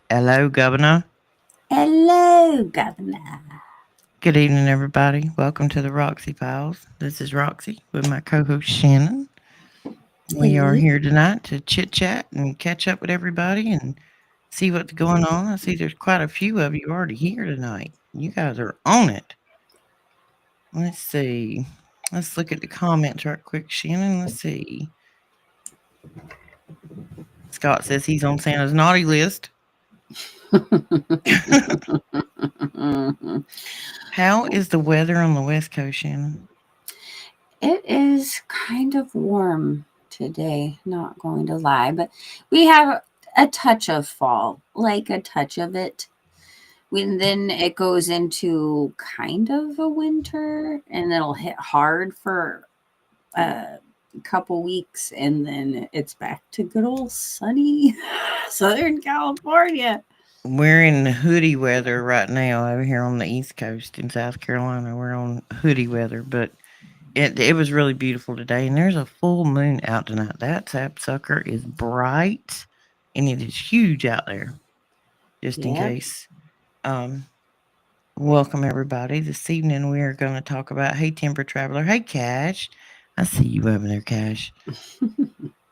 Hello, Governor. Hello, Governor. Good evening, everybody. Welcome to the Roxy Files. This is Roxy with my co host Shannon. We are Hey. here tonight to chit chat and catch up with everybody and see what's going on. I see there's quite a few of you already here tonight. You guys are on it. Let's see. Let's look at the comments right quick, Shannon. Let's see. Scott says he's on Santa's naughty list. How is the weather on the West Coast, Shannon? It is kind of warm today, not going to lie, but we have a touch of fall, like a touch of it. When then it goes into kind of a winter and it'll hit hard for a couple weeks and then it's back to good old sunny Southern California. We're in hoodie weather right now over here on the East Coast in South Carolina. We're on hoodie weather, but it was really beautiful today, and there's a full moon out tonight. That sapsucker is bright, and it is huge out there. Just in Yep. case. Um, Welcome everybody. This evening we are going to talk about Hey Timber Traveler. Hey Cash, I see you over there, Cash.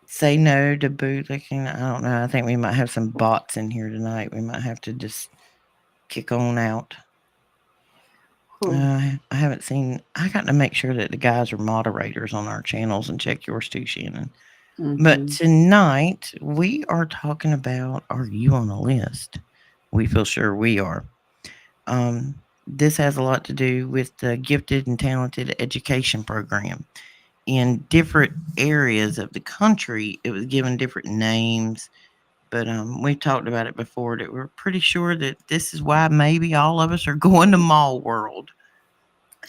Say no to bootlicking. I don't know. I think we might have some bots in here tonight. We might have to just kick on out. Cool. I haven't seen. I got to make sure that the guys are moderators on our channels and check yours too, Shannon. But Mm-hmm. tonight we are talking about, are you on a list? We feel sure we are. This has a lot to do with the gifted and talented education program. In different areas of the country, it was given different names, but we talked about it before that we're pretty sure that this is why maybe all of us are going to Mall World.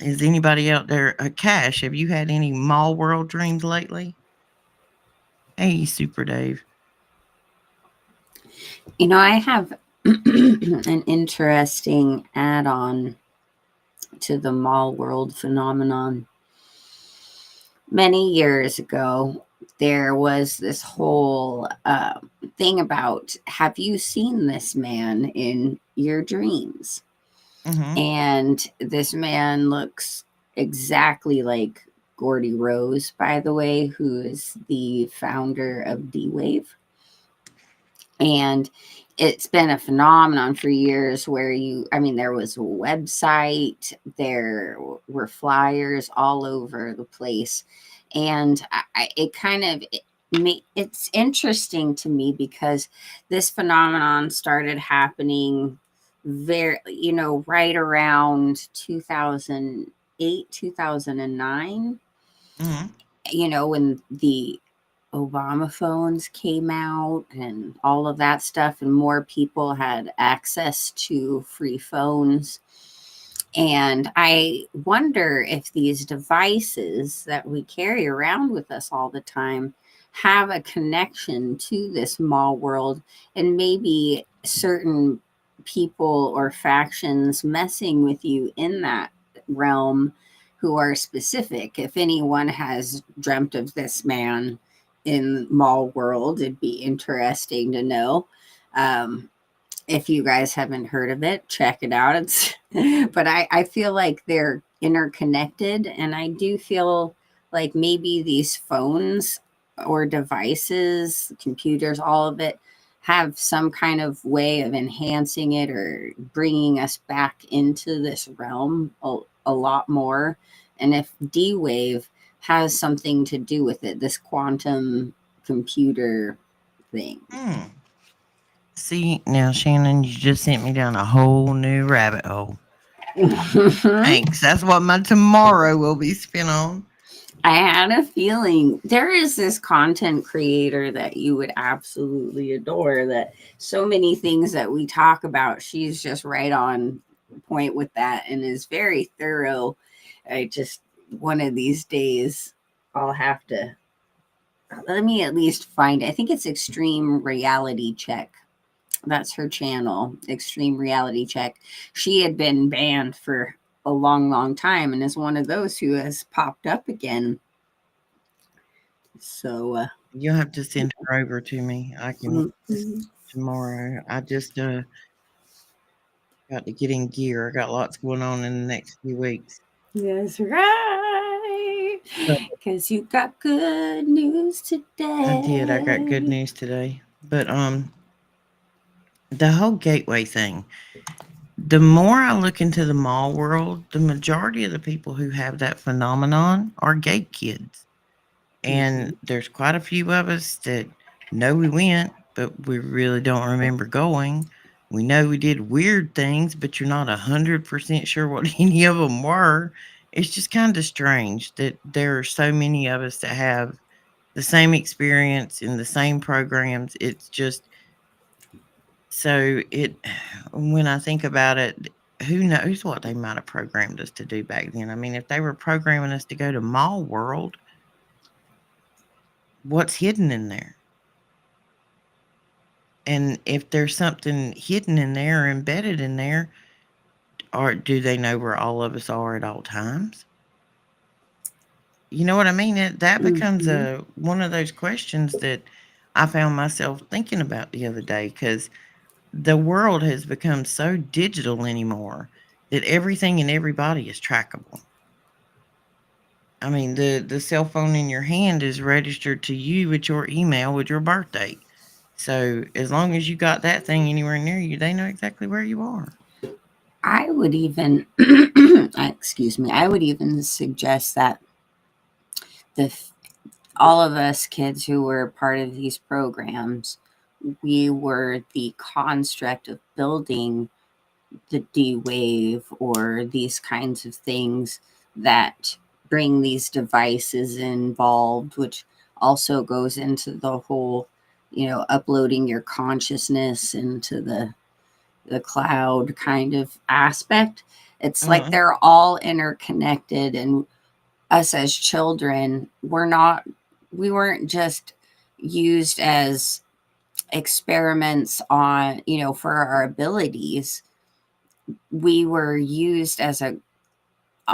Is anybody out there, Cash? Have you had any Mall World dreams lately? Hey, Super Dave. I have an interesting add on to the mall world phenomenon. Many years ago, there was this whole thing about, have you seen this man in your dreams? Mm-hmm. And this man looks exactly like Gordy Rose, by the way, who is the founder of D Wave. And it's been a phenomenon for years where there was a website, there were flyers all over the place. And it kind of, it's interesting to me because this phenomenon started happening right around 2008, 2009, Mm-hmm. when the Obama phones came out and all of that stuff, and more people had access to free phones. And I wonder if these devices that we carry around with us all the time have a connection to this mall world, and maybe certain people or factions messing with you in that realm who are specific. If anyone has dreamt of this man in mall world, it'd be interesting to know. Um, if you guys haven't heard of it, check it out. It's but I feel like they're interconnected, and I do feel like maybe these phones or devices, computers, all of it have some kind of way of enhancing it or bringing us back into this realm a lot more. And if D Wave has something to do with it, this quantum computer thing. Hmm. See, now, Shannon, you just sent me down a whole new rabbit hole. Thanks. That's what my tomorrow will be spent on. I had a feeling there is this content creator that you would absolutely adore, that so many things that we talk about, she's just right on point with that and is very thorough. I just, one of these days, I'll have to, let me at least find, I think it's Extreme Reality Check. That's her channel, Extreme Reality Check. She had been banned for a long, long time and is one of those who has popped up again. So, You'll have to send her over to me. I can mhm. tomorrow. I just got to get in gear. I got lots going on in the next few weeks. That's right. But Because you got good news I did. I got good today. news today. But the whole gateway thing. The more I look into the mall world, the majority of the people who have that phenomenon are gate kids. Mm-hmm. And there's quite a few of us that know we went, but we really don't remember going. We know we did weird things, but you're not 100% sure what any of them were. It's just kind of strange that there are so many of us that have the same experience in the same programs. It's just so it when I think about it, who knows what they might have programmed us to do back then. I mean, if they were programming us to go to mall world, what's hidden in there? And if there's something hidden in there or embedded in there, or do they know where all of us are at all times? You know what I mean? That becomes Mm-hmm. a one of those questions that I found myself thinking about the other day because the world has become so digital anymore that everything and everybody is trackable. I mean, the cell phone in your hand is registered to you with your email with your birth date. So as long as you got that thing anywhere near you, they know exactly where you are. I would even, excuse me, I would even suggest that the all of us kids who were part of these programs, we were the construct of building the D wave or these kinds of things that bring these devices involved, which also goes into the whole, uploading your consciousness into the cloud kind of aspect. It's like Uh-huh. they're all interconnected, and us as children, we weren't just used as experiments on, for our abilities. We were used as a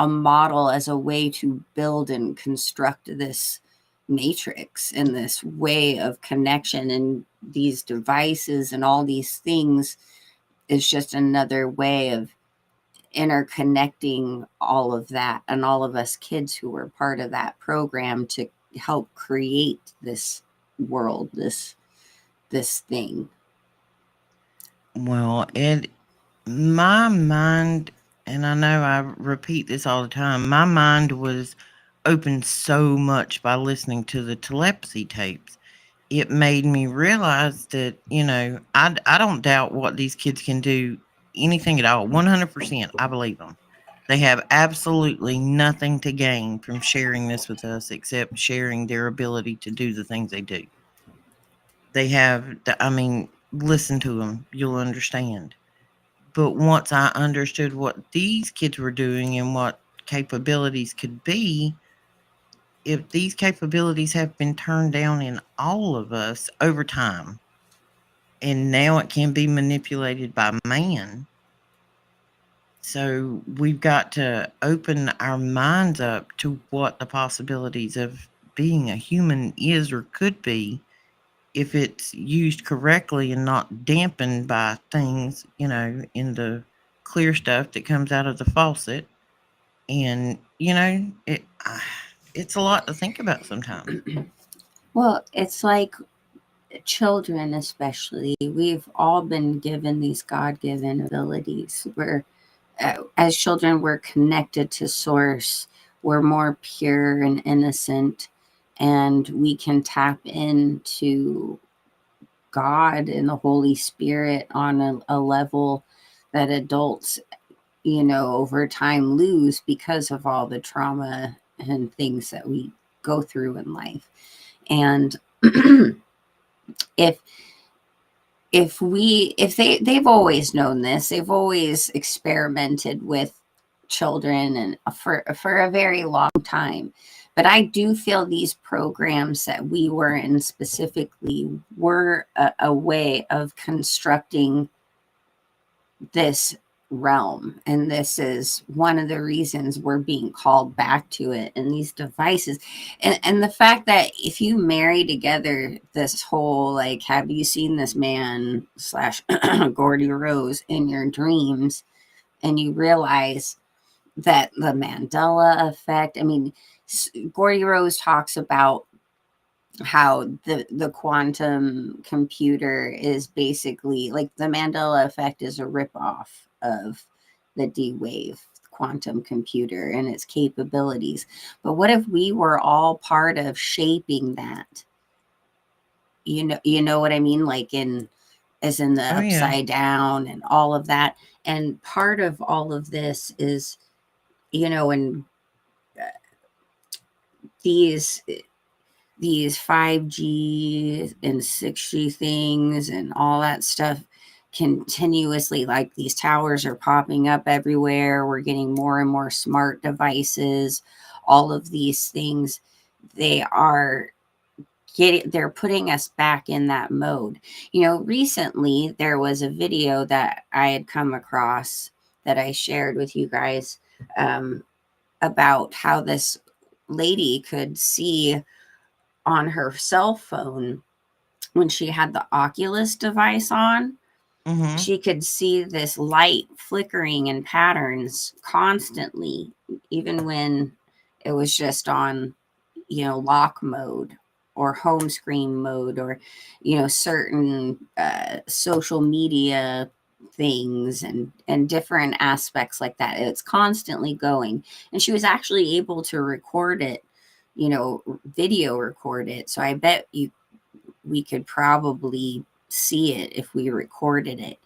model, as a way to build and construct this matrix and this way of connection, and these devices and all these things is just another way of interconnecting all of that and all of us kids who were part of that program to help create this world, this thing. Well, my mind, and I know I repeat this all the time, my mind was opened so much by listening to the telepathy tapes. It made me realize that, I don't doubt what these kids can do, anything at all. 100%, I believe them. They have absolutely nothing to gain from sharing this with us except sharing their ability to do the things they do. They have, I mean, listen to them, you'll understand. But once I understood what these kids were doing and what capabilities could be, if these capabilities have been turned down in all of us over time, and now it can be manipulated by man. So we've got to open our minds up to what the possibilities of being a human is or could be if it's used correctly and not dampened by things, in the clear stuff that comes out of the faucet. And, it's a lot to think about sometimes. Well, it's like children, especially, we've all been given these god-given abilities where, as children, we're connected to source, we're more pure and innocent, and we can tap into God and the Holy Spirit on a level that adults, over time lose because of all the trauma and things that we go through in life. And if they've always known this, they've always experimented with children and for a very long time. But I do feel these programs that we were in specifically were a way of constructing this realm, and this is one of the reasons we're being called back to it. And these devices, and the fact that if you marry together this whole, like, have you seen this man slash Gordy Rose in your dreams, and you realize that the Mandela effect, I mean, Gordy Rose talks about how the quantum computer is basically like the Mandela effect is a ripoff of the D-Wave quantum computer and its capabilities. But what if we were all part of shaping that? You know what I mean? Like in as in the Oh yeah. upside down and all of that. And part of all of this is, and these these 5G and 6G things and all that stuff continuously, like these towers are popping up everywhere. We're getting more and more smart devices. All of these things, they are they're putting us back in that mode. Recently there was a video that I had come across that I shared with you guys, um, about how this lady could see on her cell phone when she had the Oculus device on. Mhm. She could see this light flickering in patterns constantly, even when it was just on, lock mode or home screen mode, or, certain social media things and different aspects like that. It's constantly going. And she was actually able to record it, video record it. So I bet we could probably see it if we recorded it.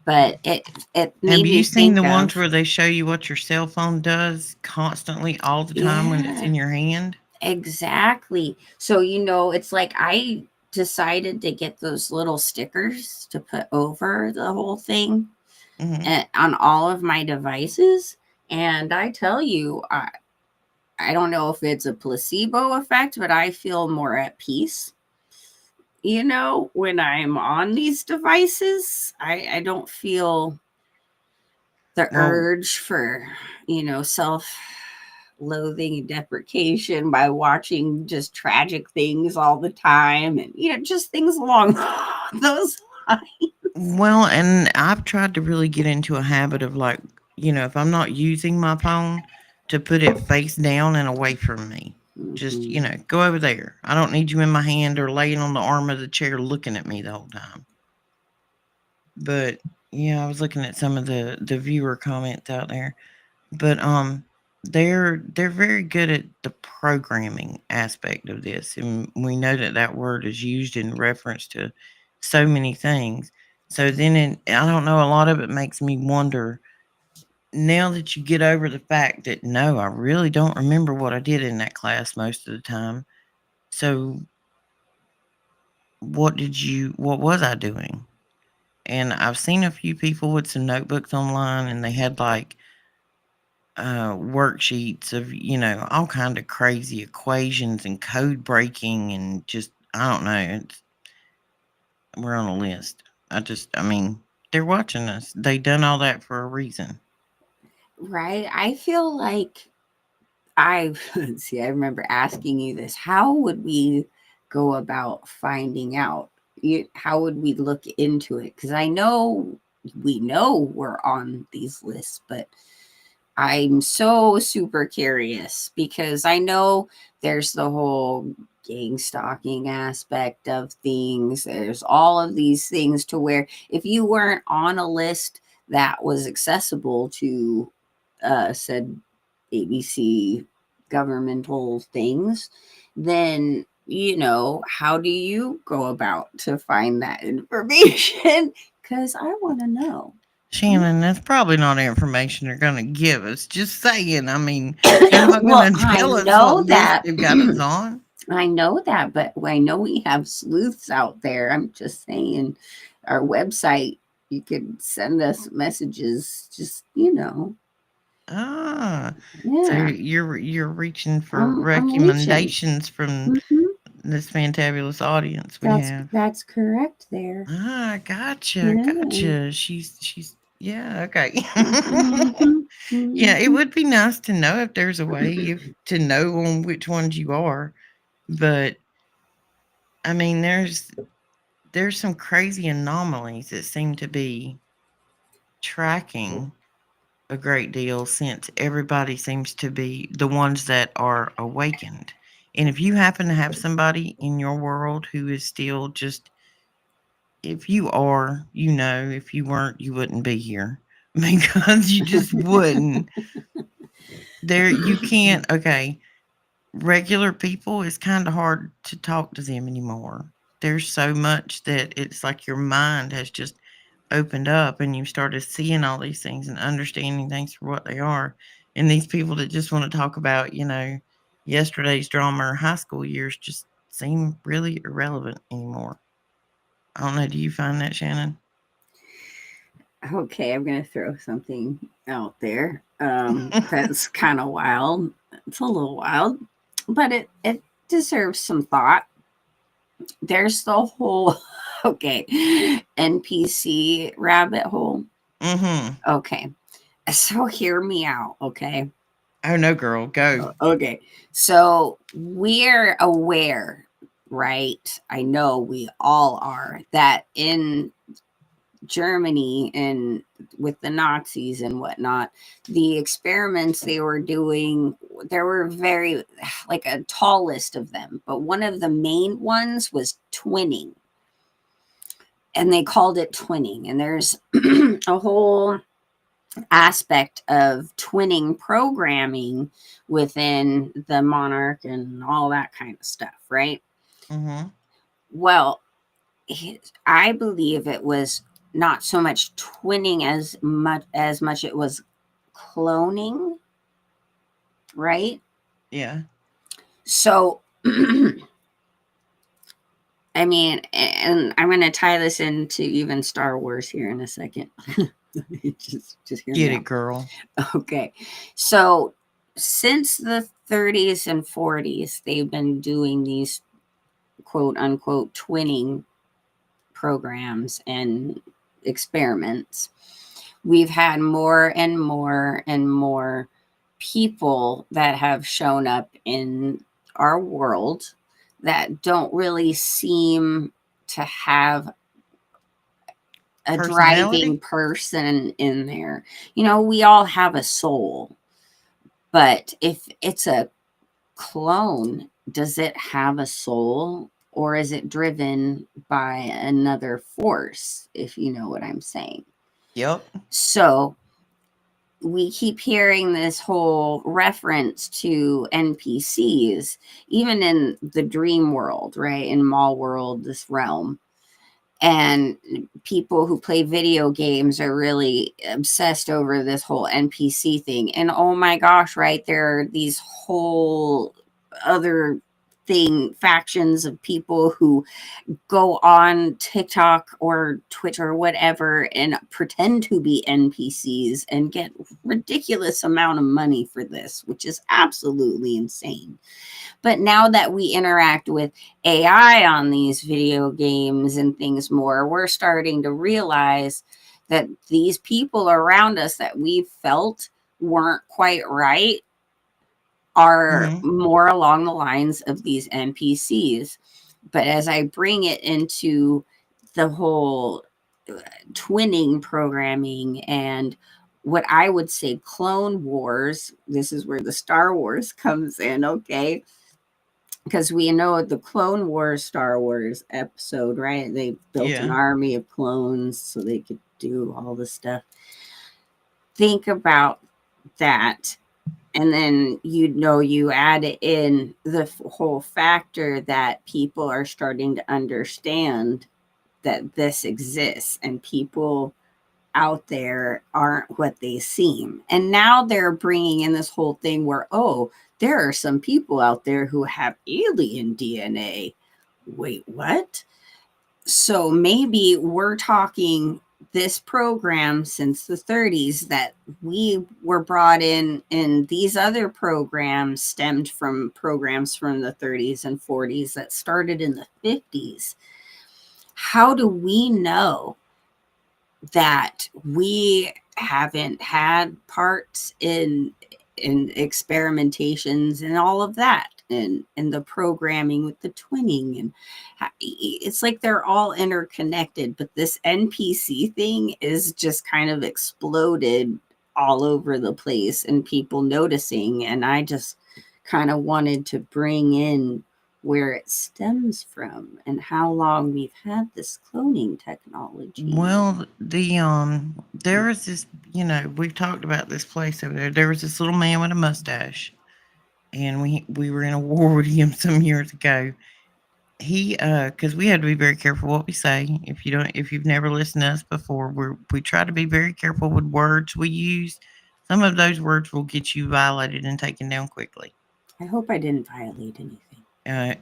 But it Have made you me seen the think ones of, where they show you what your cell phone does constantly all the time when it's yeah, in your hand? exactly. So, it's like I decided to get those little stickers to put over the whole thing Mhm. on all of my devices. And I tell you, I don't know if it's a placebo effect, but I feel more at peace. When I'm on these devices, I don't feel the Well, urge for, self loathing and deprecation by watching just tragic things all the time, and, just things along those lines. and I've tried to really get into a habit of like, if I'm not using my phone, to put it face down and away from me. Just, Mm-hmm. go over there. I don't need you in my hand or laying on the arm of the chair looking at me the whole time. But yeah, I was looking at some of the viewer comments out there. But they're very good at the programming aspect of this, and we know that that word is used in reference to so many things. So then I don't know, a lot of it makes me wonder, now that you get over the fact that no, I really don't remember what I did in that class most of the time. So what was I doing? And I've seen a few people with some notebooks online, and they had like worksheets of, all kind of crazy equations and code breaking, and just, I don't know, we're on a list. I mean, they're watching us. They done all that for a reason. Right. I feel like I see. I remember asking you this. How would we go about finding out? How would we look into it? Because I know we know we're on these lists, but I'm so super curious because I know there's the whole gang stalking aspect of things. There's all of these things to where if you weren't on a list that was accessible to said ABC governmental things, then how do you go about to find that information? Because I want to know. Shannon, that's probably not information they're going to give us. Just saying. I mean, they're not going Well, to I tell us what know list that. they've got us on. I know that, but I know we have sleuths out there. I'm just saying, our website, you could send us messages, just, Ah, so yeah, you're reaching for I'm reaching. recommendations from Hmm. this fantabulous audience we That's have. that's correct there. Ah, gotcha, Yeah. gotcha. She's Yeah, okay. Mhm, Yeah, it mhm. would be nice to know if there's a way to know on which ones you are, but I mean, there's some crazy anomalies that seem to be tracking a great deal since everybody seems to be the ones that are awakened. And if you happen to have somebody in your world who is still just, if you are, you know, if you weren't, you wouldn't be here because you just wouldn't. There, you can't, okay, regular people, it's kind of hard to talk to them anymore. There's so much that it's like your mind has just opened up and you started seeing all these things and understanding things for what they are. And these people that just want to talk about, yesterday's drama or high school years just seem really irrelevant anymore. I don't know. Do you find that, Shannon? Okay, I'm gonna throw something out there. That's kind of wild. It's a little wild, but it deserves some thought. There's the whole okay NPC rabbit hole. Mm-hmm. Okay, so hear me out. Okay, Oh no, girl, go. okay. So we're aware, right? I know we all are that in Germany and with the Nazis and whatnot, the experiments they were doing, there were very, like a tall list of them, but one of the main ones was twinning. And they called it twinning. And there's a whole aspect of twinning programming within the monarch and all that kind of stuff, right? Mm-hmm. Well, I believe it was not so much twinning as much it was cloning, right? Yeah. So I mean, and I'm going to tie this into even Star Wars here in a second. just hear Get me it, out. girl. Okay. So since the 30s and 40s, they've been doing these quote unquote twinning programs and experiments. We've had more and more and more people that have shown up in our world that don't really seem to have a driving Personality? person in there. You know, we all have a soul, but if it's a clone, does it have a soul or is it driven by another force, if you know what I'm saying? Yep. So we keep hearing this whole reference to NPCs, even in the dream world, right? In mall world, this realm. And people who play video games are really obsessed over this whole NPC thing. And oh my gosh, right? There are these whole other factions of people who go on TikTok or Twitch or whatever and pretend to be NPCs and get ridiculous amount of money for this, which is absolutely insane. But now that we interact with AI on these video games and things more, we're starting to realize that these people around us that we felt weren't quite right are Mm-hmm. more along the lines of these NPCs. But as I bring it into the whole twinning programming and what I would say clone wars, this is where the Star Wars comes in, okay? Because we know the Clone Wars Star Wars episode, right? They built an Yeah. army of clones so they could do all this stuff. Think about that. And then you add in the whole factor that people are starting to understand that this exists and people out there aren't what they seem. And now they're bringing in this whole thing where, oh, there are some people out there who have alien DNA. Wait, what? So maybe we're talking this program since the 30s that we were brought in, and these other programs stemmed from programs from the 30s and 40s that started in the 50s. How do we know that we haven't had parts in experimentations and all of that, and the programming with the twinning, and it's like they're all interconnected, but this NPC thing is just kind of exploded all over the place and people noticing, and I just kind of wanted to bring in where it stems from and how long we've had this cloning technology. Well, there was this, we've talked about this place over there. There was this little man with a mustache, and we were in a war with him some years ago. Because we had to be very careful what we say. If you've never listened to us before, we try to be very careful with words we use. Some of those words will get you violated and taken down quickly. I hope I didn't violate anything.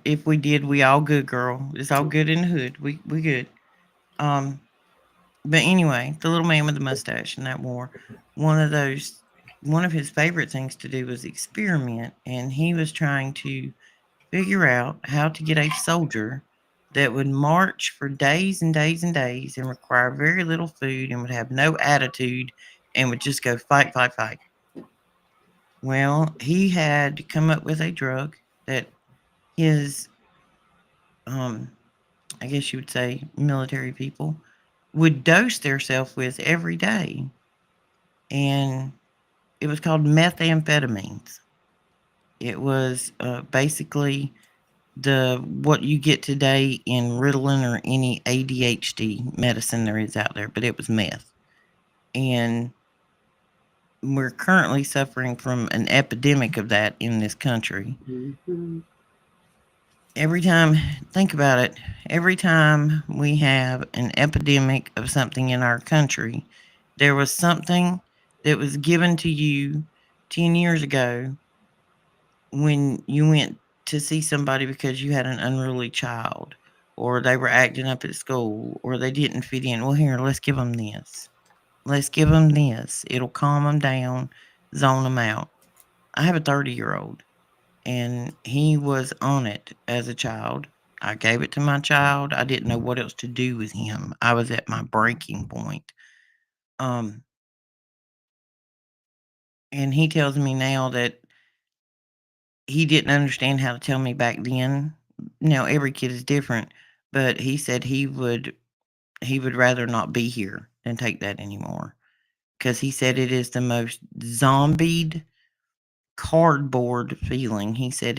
If we did, we all good, girl. It's all good in the hood. We good. Um, but anyway, the little man with the mustache in that war, one of those, one of his favorite things to do was experiment, and he was trying to figure out how to get a soldier that would march for days and days and days and require very little food and would have no attitude and would just go fight, fight, fight. Well, he had to come up with a drug that his, um, I guess you would say, military people would dose themselves with every day. And it was called methamphetamines. It was basically the what you get today in Ritalin or any ADHD medicine there is out there, but it was meth. And we're currently suffering from an epidemic of that in this country. Mm-hmm. Every time, think about it, every time we have an epidemic of something in our country, there was something that was given to you 10 years ago when you went to see somebody because you had an unruly child, or they were acting up at school, or they didn't fit in. Well, here, let's give them this. Let's give them this. It'll calm them down, zone them out. I have a 30-year-old, and he was on it as a child. I gave it to my child. I didn't know what else to do with him. I was at my breaking point. Um, and he tells me now that he didn't understand how to tell me back then. Now every kid is different, but he said he would rather not be here than take that anymore because he said it is the most zombied cardboard feeling. He said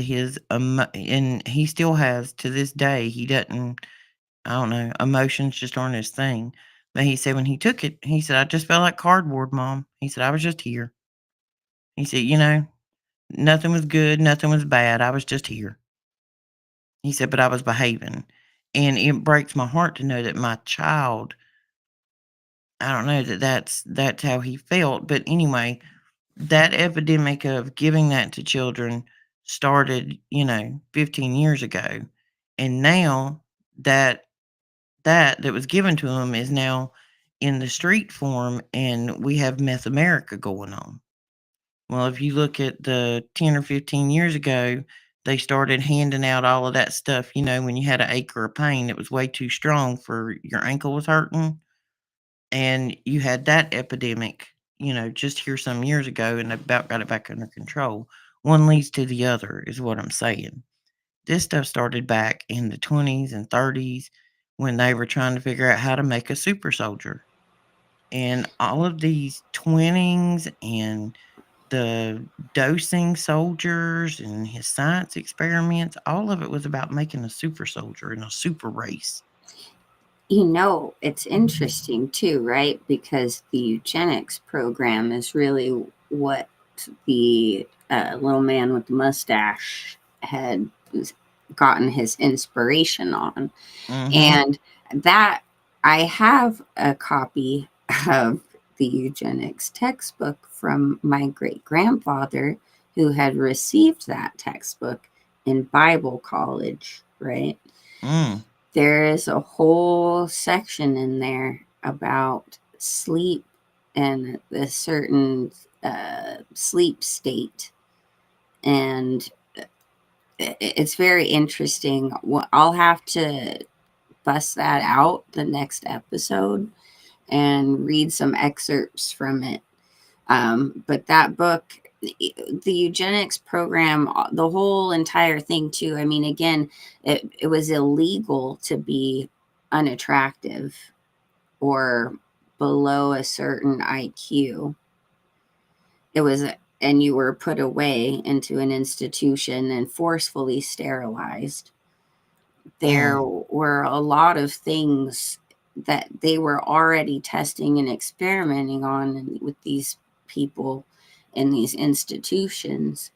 and he still has to this day. He doesn't. I don't know. Emotions just aren't his thing. But he said when he took it, he said I just felt like cardboard, mom. He said I was just here. He said nothing was good, nothing was bad. I was just here. He said, but I was behaving. And it breaks my heart to know that my child, I don't know that that's how he felt. But anyway, that epidemic of giving that to children started, 15 years ago. And now that that was given to him is now in the street form, and we have meth America going on. Well, if you look at the 10 or 15 years ago, they started handing out all of that stuff. When you had an acre of pain, it was way too strong for your ankle was hurting. And you had that epidemic, just here some years ago, and they about got it back under control. One leads to the other, is what I'm saying. This stuff started back in the 20s and 30s when they were trying to figure out how to make a super soldier. And all of these twinnings and the dosing soldiers and his science experiments, all of it was about making a super soldier in a super race. It's interesting too, right? Because the eugenics program is really what the little man with the mustache had gotten his inspiration on. Mm-hmm. And that I have a copy of the eugenics textbook from my great grandfather who had received that textbook in Bible college, right? Mm. There is a whole section in there about sleep and a certain sleep state. And it's very interesting. I'll have to bust that out the next episode and read some excerpts from it. But that book, the eugenics program, the whole entire thing, too. I mean, again, it was illegal to be unattractive or below a certain IQ. It was, and you were put away into an institution and forcefully sterilized. There Mm, were a lot of things that they were already testing and experimenting on with these people in these institutions.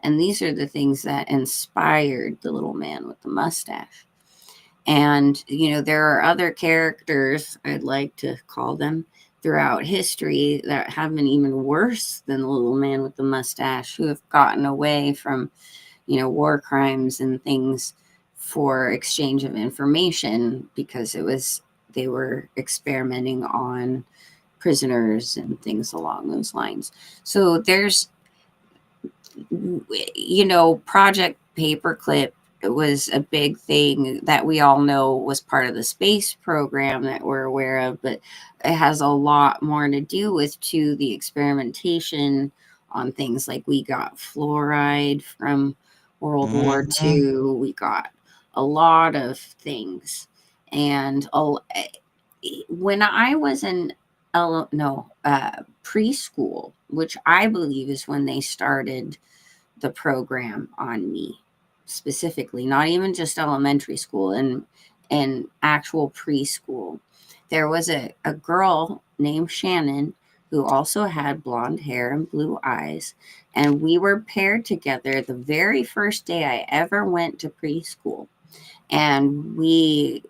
And these are the things that inspired the little man with the mustache. And, there are other characters, I'd like to call them, throughout history that have been even worse than the little man with the mustache, who have gotten away from, war crimes and things for exchange of information because they were experimenting on prisoners and things along those lines. So there's, Project Paperclip was a big thing that we all know was part of the space program that we're aware of, but it has a lot more to do with the experimentation on things like we got fluoride from World War II. mhm. We got a lot of things. And when I was in no preschool, which I believe is when they started the program on me specifically, not even just elementary school and actual preschool. There was a girl named Shannon who also had blonde hair and blue eyes. And we were paired together the very first day I ever went to preschool. And we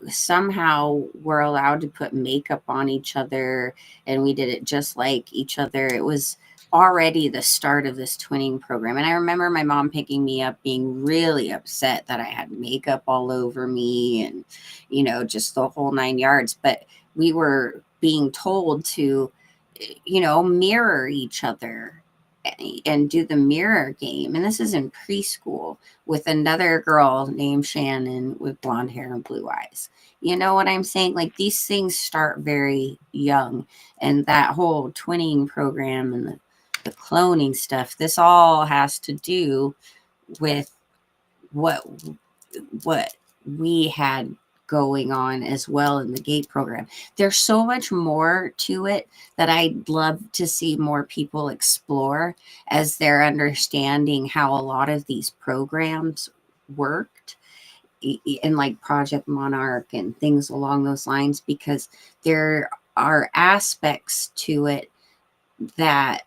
somehow were allowed to put makeup on each other, and we did it just like each other. It was already the start of this twinning program. And I remember my mom picking me up being really upset that I had makeup all over me and, just the whole 9 yards. But we were being told to, mirror each other and do the mirror game. And this is in preschool with another girl named Shannon with blonde hair and blue eyes. You know what I'm saying? Like, these things start very young, and that whole twinning program and the cloning stuff, this all has to do with what what we had going on as well in the gate program. There's so much more to it that I'd love to see more people explore as they're understanding how a lot of these programs worked, and like Project Monarch and things along those lines, because there are aspects to it that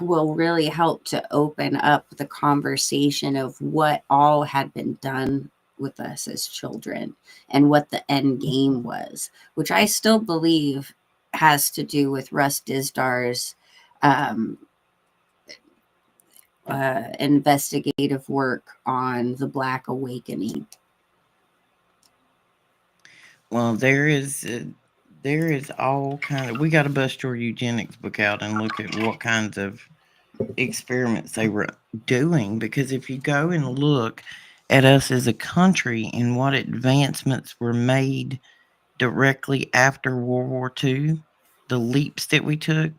will really help to open up the conversation of what all had been done with us as children and what the end game was, which I still believe has to do with Russ Disdar's um, investigative work on the Black Awakening. Well, there is all kind of. We got to bust your eugenics book out and look at what kinds of experiments they were doing. Because if you go and look at us as a country and what advancements were made directly after World War II, the leaps that we took,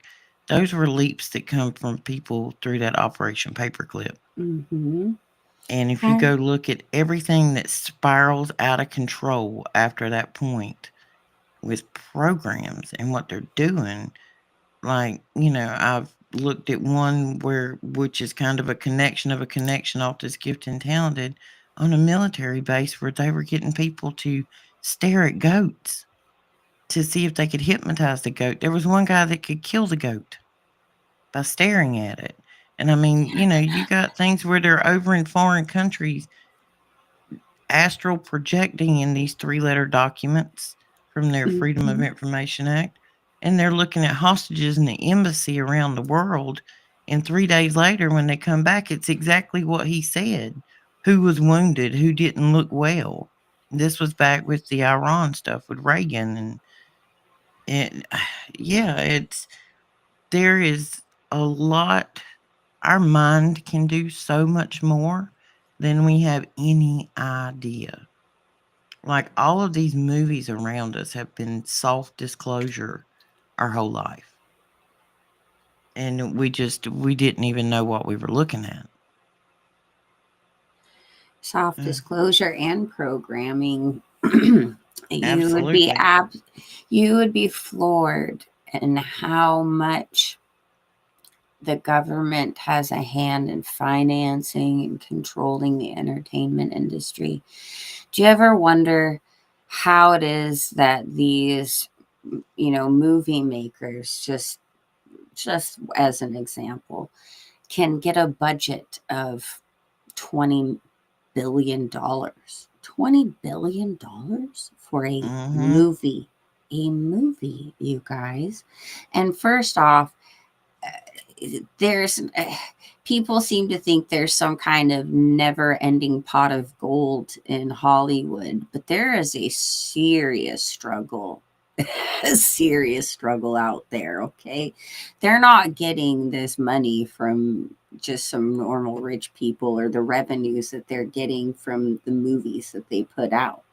those were leaps that come from people through that Operation Paperclip. Mm-hmm. And if you go look at everything that spirals out of control after that point with programs and what they're doing, like, I've looked at one which is kind of a connection off this gifted and talented on a military base where they were getting people to stare at goats to see if they could hypnotize the goat. There was one guy that could kill the goat by staring at it. And I mean, you got things where they're over in foreign countries astral projecting in these three-letter documents from their Freedom of Mm-hmm. Information Act, and they're looking at hostages in the embassy around the world. And 3 days later, when they come back, it's exactly what he said. Who was wounded? Who didn't look well? This was back with the Iran stuff with Reagan, and yeah, there is a lot. Our mind can do so much more than we have any idea. Like all of these movies around us have been soft disclosure our whole life. And we didn't even know what we were looking at. Soft Uh, disclosure and programming. you would be Absolutely. you would be floored in how much the government has a hand in financing and controlling the entertainment industry. Do you ever wonder how it is that these, movie makers, just as an example, can get a budget of $20 billion? $20 billion for Mm-hmm. a movie, you guys. And first off, there's people seem to think there's some kind of never ending pot of gold in Hollywood, but there is a serious struggle. A serious struggle out there. Okay, they're not getting this money from just some normal rich people or the revenues that they're getting from the movies that they put out.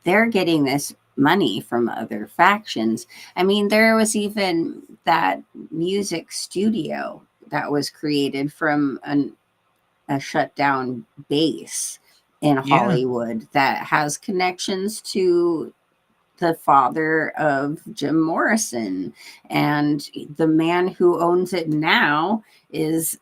They're getting this money from other factions. I mean, there was even that music studio that was created from a shut down base in Yeah. Hollywood that has connections to the father of Jim Morrison. And the man who owns it now is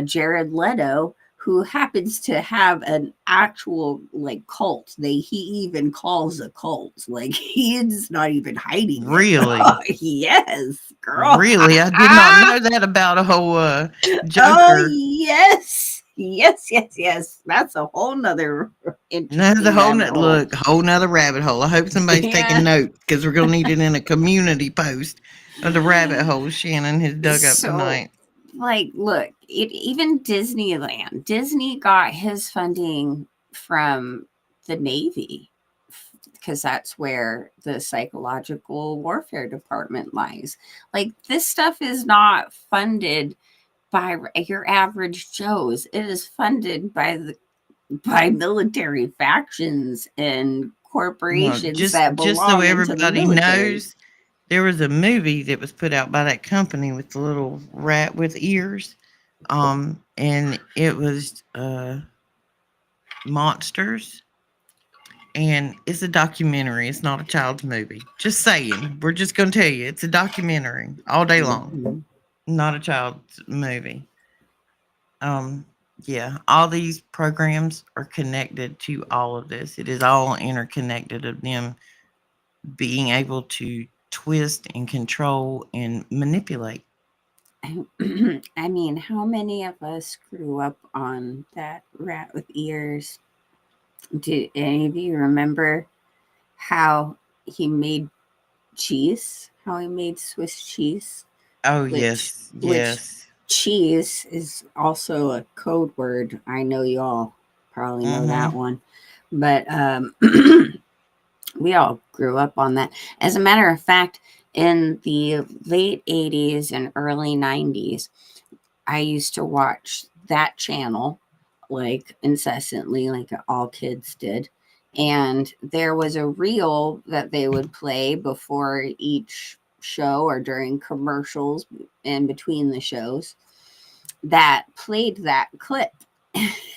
Jared Leto, who happens to have an actual like cult. He even calls a cult. Like he is not even hiding it. Really. Yes, girl. Really. I did not know that about a whole Oh Joker. yes. Yes, yes, yes. That's a whole nother That's a interesting rabbit hole. whole nother rabbit hole. I hope somebody's taking Yeah. notes because we're gonna need it in a community post of the rabbit hole Shannon has dug up So, tonight. like, look, even Disneyland, Disney got his funding from the Navy because that's where the psychological warfare department lies. Like, this stuff is not funded by your average Joes. It is funded by military factions and Well, corporations just that just so belong into the everybody military. knows, there was a movie that was put out by that company with the little rat with ears. And it was monsters, and it's a documentary. It's not a child's movie. Just saying. We're just gonna tell you it's a documentary all day long. Mhm. Not a child's movie. Um, yeah, all these programs are connected to all of this. It is all interconnected of them being able to twist and control and manipulate. I mean, how many of us grew up on that rat with ears? Do any of you remember how he made cheese? How he made Swiss cheese? Oh Which yes, which yes. cheese is also a code word. I know y'all probably know that Mm-hmm. one. But we all grew up on that. As a matter of fact, in the late 80s and early 90s, I used to watch that channel like incessantly, like all kids did. And there was a reel that they would play before each show or during commercials in between the shows that played that clip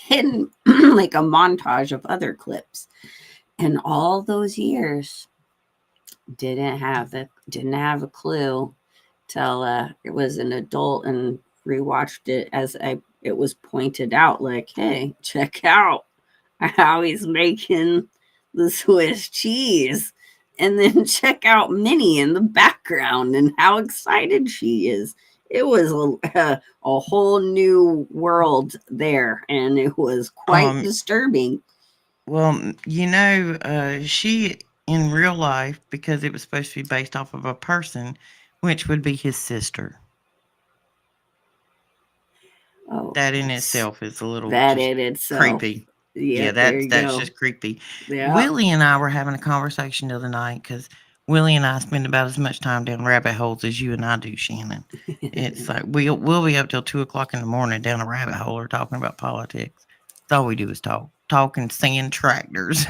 in like a montage of other clips. And all those years didn't have a clue till it was an adult and rewatched it as it was pointed out, like, hey, check out how he's making the Swiss cheese. And then check out Minnie in the background and how excited she is. It was a whole new world there, and it was quite Um. disturbing. Well, she in real life, because it was supposed to be based off of a person, which would be his sister. Oh, That in that's itself is a little that just in itself. creepy. Yeah, Yep, there that's you that's go. just creepy. Yeah. Willie and I were having a conversation the other night because Willie and I spend about as much time down rabbit holes as you and I do, Shannon. It's like we'll be up till 2 o'clock in the morning down a rabbit hole or talking about politics. That's all we do is talk. talking sand tractors.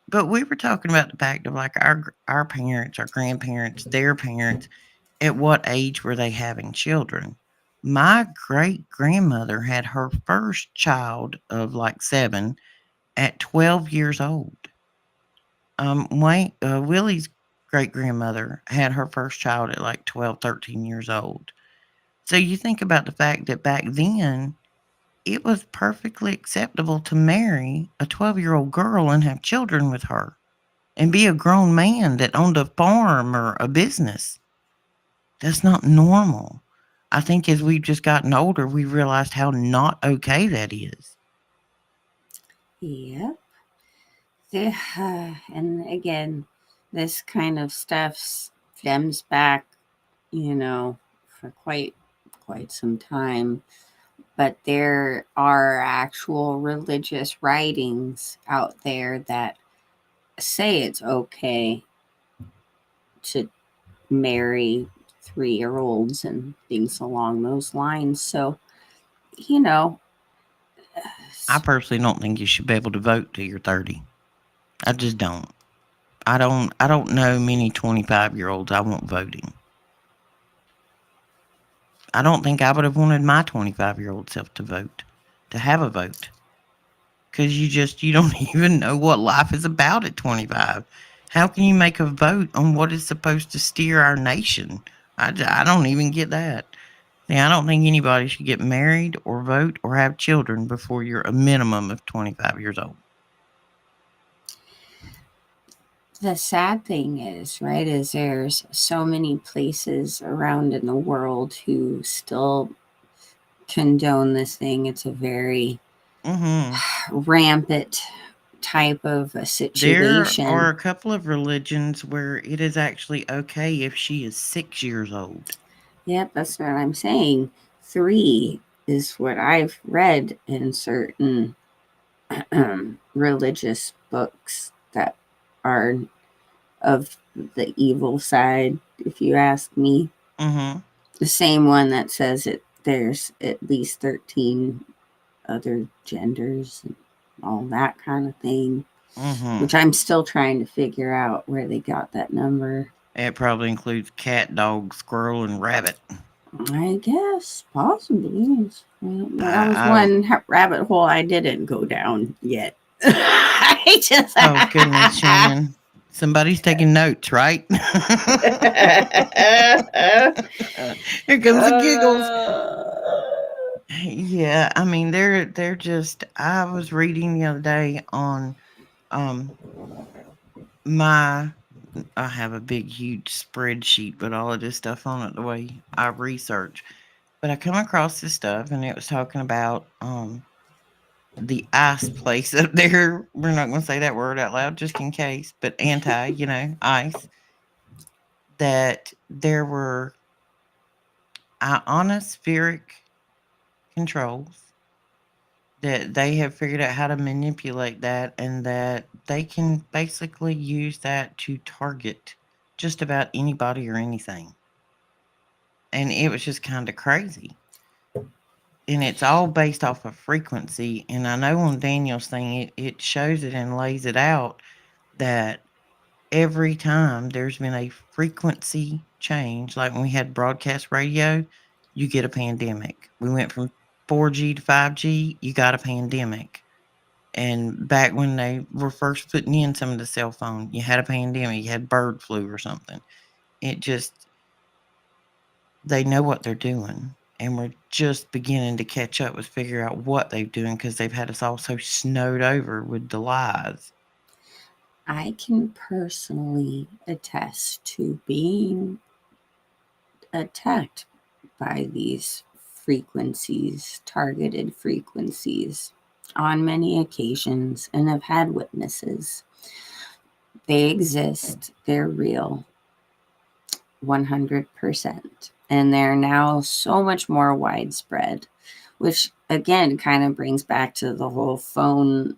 But we were talking about the fact of like our parents, our grandparents, their parents. At what age were they having children? My great grandmother had her first child of like 7 at 12 years old. Willie's great grandmother had her first child at like 12, 13 years old. So you think about the fact that back then it was perfectly acceptable to marry a 12-year-old girl and have children with her and be a grown man that owned a farm or a business. That's not normal. I think as we've just gotten older, we realized how not okay that is. Yep. And again, this kind of stuff stems back, for quite some time. But there are actual religious writings out there that say it's okay to marry 3-year-olds and things along those lines. So, you know, I personally don't think you should be able to vote till you're 30. I just don't. I don't know many 25-year-olds I want voting. I don't think I would have wanted my 25-year-old self to vote, to have a vote. Cuz you don't even know what life is about at 25. How can you make a vote on what is supposed to steer our nation? I don't even get that. Yeah, I don't think anybody should get married or vote or have children before you're a minimum of 25 years old. the sad thing is, right, is there's so many places around in the world who still condone this thing. It's a very Mhm. rampant type of a There are situation. a couple of religions where it is actually okay if she is 6 years old. Yep, that's what I'm saying. 3 is what I've read in certain religious books that are of the evil side, if you ask me. Mhm. The same one that says it there's at least 13 other genders and all that kind of thing, Mhm. which I'm still trying to figure out where they got that number. It probably includes cat, dog, squirrel, and rabbit. I guess possibly. Well, that was I one rabbit hole I didn't go down yet. I just Oh goodness, Shannon. Somebody's taking notes, right? Here comes the giggles. Yeah, I mean they're just I was reading the other day on um my I have a big huge spreadsheet with all of this stuff on it the way I research. But I come across this stuff and it was talking about the ice place up there. We're not gonna say that word out loud just in case, but ice. That there were ionospheric controls that they have figured out how to manipulate that and that they can basically use that to target just about anybody or anything. And it was just kind of crazy. And it's all based off of frequency. And I know on Daniel's thing, it shows it and lays it out that every time there's been a frequency change, like when we had broadcast radio, you get a pandemic. We went from 4G to 5G, you got a pandemic. And back when they were first putting in some of the cell phone, you had a pandemic, you had bird flu or something. It just, they know what they're doing. And we're just beginning to catch up with figure out what they're doing because they've had us all so snowed over with the lies. I can personally attest to being attacked by these frequencies, targeted frequencies, on many occasions, and have had witnesses. They exist, they're real, 100%. And they're now so much more widespread, which again kind of brings back to the whole phone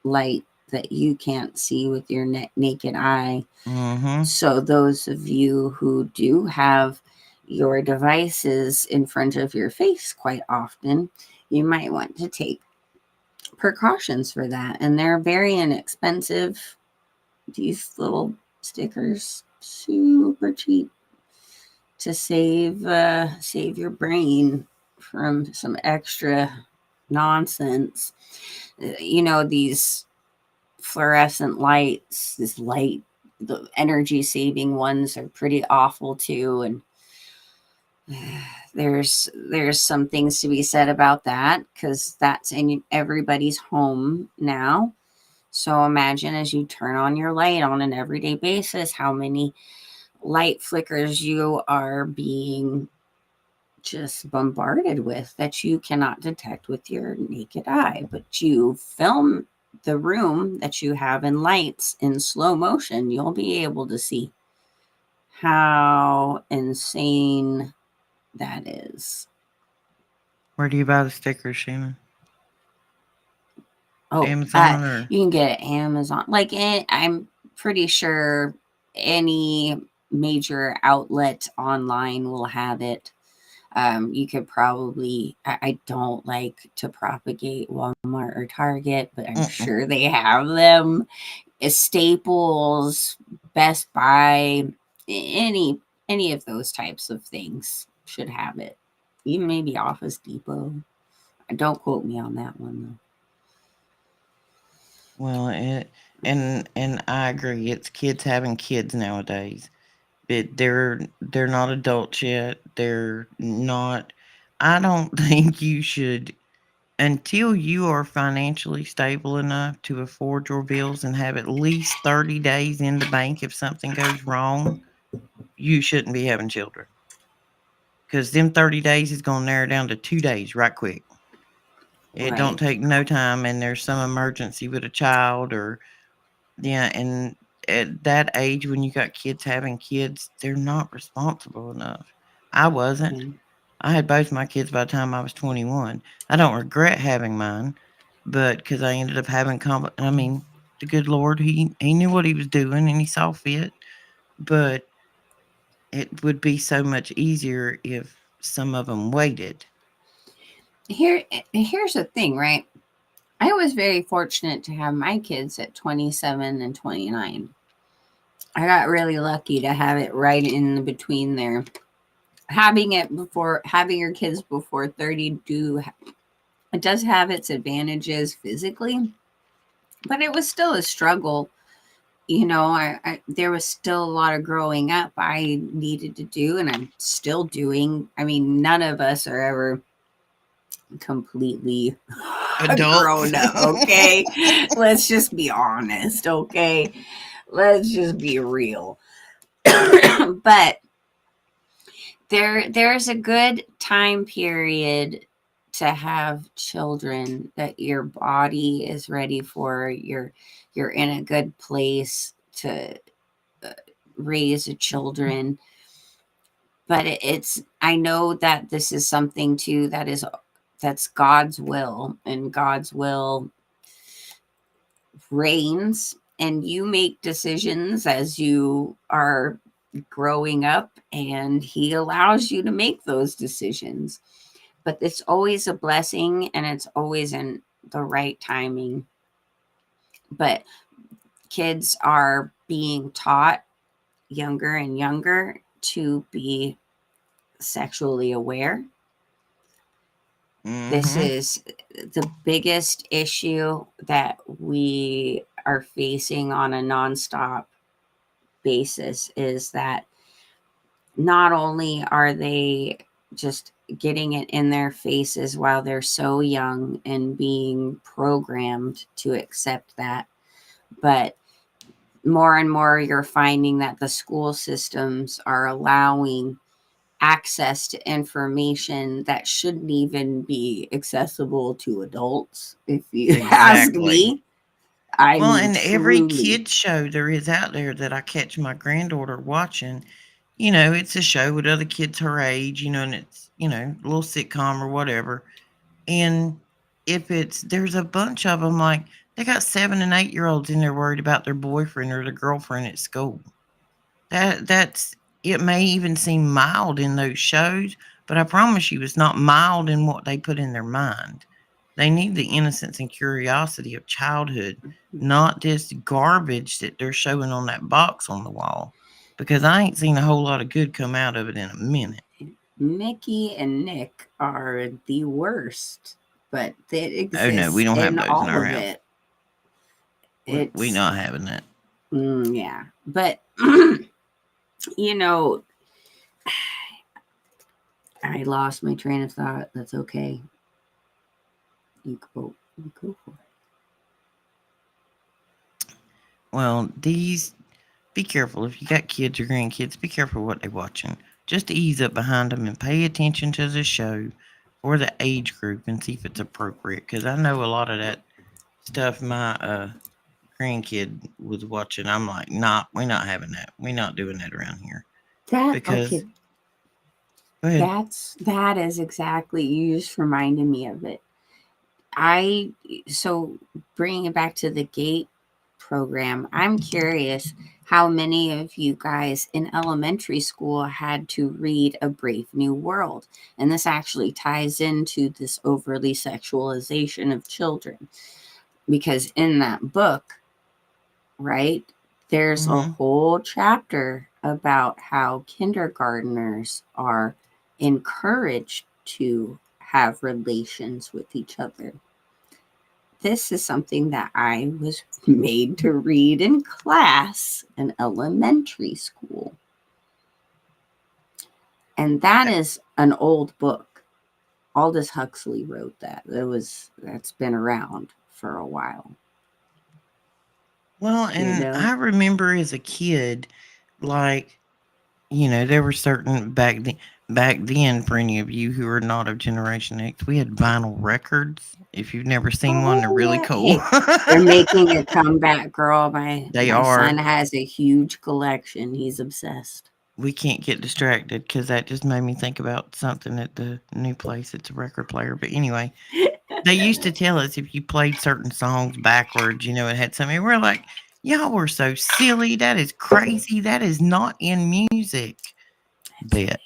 light that you can't see with your naked eye. Mm-hmm. So, those of you who do have your devices in front of your face quite often, you might want to take precautions for that, and they're very inexpensive. These little stickers, super cheap to save your brain from some extra nonsense. These fluorescent lights, the energy saving ones are pretty awful too, and there's some things to be said about that because that's in everybody's home now. So imagine as you turn on your light on an everyday basis, how many light flickers you are being just bombarded with that you cannot detect with your naked eye. But you film the room that you have in lights in slow motion, you'll be able to see how insane that is. Where do you buy the stickers, Shannon? Oh, Amazon or? you can get it Amazon. I'm pretty sure any major outlet online will have it. You could probably, I don't like to propagate Walmart or Target, but I'm Mm-mm. sure they have them. Staples, Best Buy, any of those types of things should have it. Even maybe Office Depot. Don't quote me on that one Well, and I agree. It's kids having kids nowadays. But they're not adults yet. They're not. I don't think you should until you are financially stable enough to afford your bills and have at least 30 days in the bank if something goes wrong. You shouldn't be having children because them 30 days is going to narrow down to 2 days right quick. though. It don't Right. take no time, and there's some emergency with a child or yeah, and at that age when you got kids having kids, they're not responsible enough. I wasn't. Yeah. I had both my kids by the time I was 21. I don't regret having mine, but because I ended up having I mean, the good Lord, he knew what he was doing and he saw fit. But it would be so much easier if some of them waited. Here's the thing, right? I was very fortunate to have my kids at 27 and 29. I got really lucky to have it right in between there. Having your kids before 30 it does have its advantages physically, but it was still a struggle. There was still a lot of growing up I needed to do, and I'm still doing. I mean, none of us are ever completely Adults. grown up, okay? Let's just be honest, okay? Let's just be real. But there's a good time period to have children that your body is ready for. You're in a good place to uh, raise children. But it's I know that this is something too that's God's will, and God's will reigns, and you make decisions as you are growing up, and he allows you to make those decisions. But it's always a blessing, and it's always in the right timing. But kids are being taught younger and younger to be sexually aware. This Hmm. is the biggest issue that we are facing on a nonstop basis, is that not only are they just getting it in their faces while they're so young and being programmed to accept that, but more and more you're finding that the school systems are allowing access to information that shouldn't even be accessible to adults, if you ask Exactly. me. I Well, mean, and every truly. kids show there is out there that I catch my granddaughter watching, it's a show with other kids her age, and it's, a little sitcom or whatever. And if there's a bunch of them, like, they got 7 and 8 year olds in there worried about their boyfriend or their girlfriend at school. It may even seem mild in those shows, but I promise you it's not mild in what they put in their mind. They need the innocence and curiosity of childhood, not this garbage that they're showing on that box on the wall. Because I ain't seen a whole lot of good come out of it in a minute. Mickey and Nick are the worst, but it Oh no, we exists don't have in those in all our of house. it. We It's not having that. yeah, but you know, I lost my train of thought. That's okay. You go for it. Well, these be careful if you got kids or grandkids. Be careful what they're watching. Just ease up behind them and pay attention to the show or the age group and see if it's appropriate. Because I know a lot of that stuff my grandkid was watching. I'm like, nah, we're not having that. We're not doing that around here. That Because okay. go ahead. That is exactly, you just reminded me of it. I so bringing it back to the gate program, I'm curious how many of you guys in elementary school had to read A Brave New World. And this actually ties into this overly sexualization of children. Because in that book, right, there's a Mm-hmm. whole chapter about how kindergarteners are encouraged to have relations with each other. This is something that I was made to read in class in elementary school. And that is an old book. Aldous Huxley wrote that. That's been around for a while, Well, you and know. I remember as a kid, like, there were certain back then for any of you who are not of Generation X, we had vinyl records. If you've never seen one, they're Oh really yeah. cool. Hey, they're making a comeback, girl. They My son are. has a huge collection. He's obsessed. We can't get distracted because that just made me think about something at the new place. It's a record player. But anyway, they used to tell us if you played certain songs backwards, it had something. We're like, y'all were so silly. That is crazy. That is not in music. It's Bet,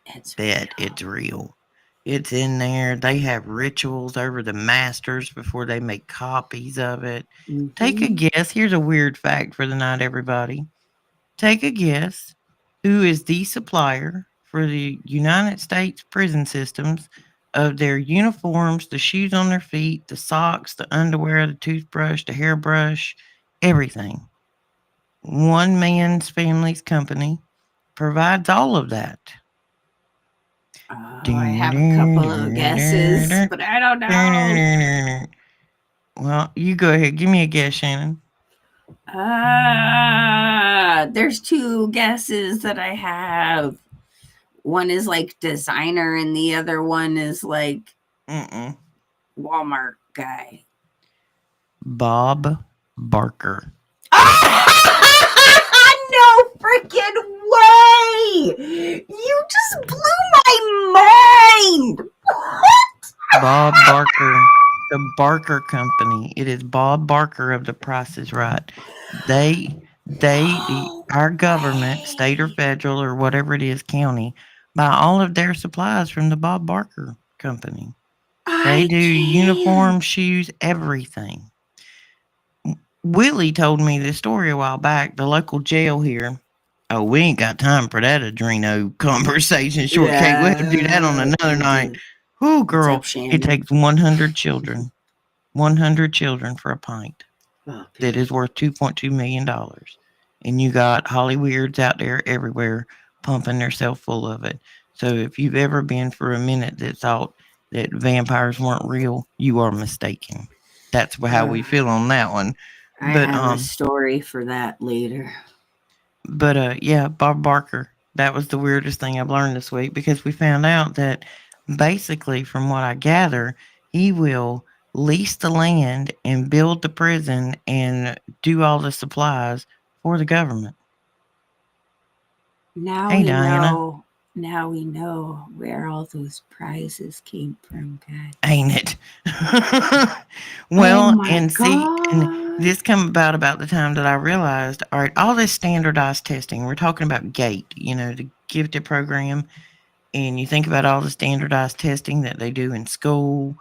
it's bet it's real. It's in there. They have rituals over the masters before they make copies of it. real. Take a guess. Here's a weird fact for the night, everybody. Take a guess who is the supplier for the United States prison systems of their uniforms, the shoes on their feet, the socks, the underwear, the toothbrush, the hairbrush, everything. One man's family's company provides all of that. Oh, I have a couple of guesses, but I don't know. Well, you go ahead. Give me a guess, Shannon. There's two guesses that I have. One is like designer, and the other one is like Mm-mm. Walmart guy. Bob Barker. No freaking way! You just blew my mind! Bob Barker, the Barker Company. It is Bob Barker of The Price is Right. No Our government, state or way! federal or whatever it is, county, buy all of their supplies from the Bob Barker Company. They I do uniform, can't. shoes, everything. Willie told me this story a while back. The local jail here. Oh, we ain't got time for that Adreno conversation, shortcake. We'll have to do that on Yeah, another we night. do. Whoo, What's girl, up, it Shannon? takes 100 children. 100 children for a pint Oh, that is worth $2.2 million. And you got Hollyweirds out there everywhere pumping themselves full of it. So if you've ever been for a minute that thought that vampires weren't real, you are mistaken. That's how uh, we feel on that one. I But have a story for that later. yeah, Bob Barker. That was the weirdest thing I've learned this week because we found out that basically, from what I gather, he will lease the land and build the prison and do all the supplies for the government. Now Hey, we Diana, know. Now we know where all those prizes came from, guys. ain't it? Oh Well, my and see, and god. this come about the time that I realized, all right, all this standardized testing. We're talking about GATE, the gifted program, and you think about all the standardized testing that they do in school,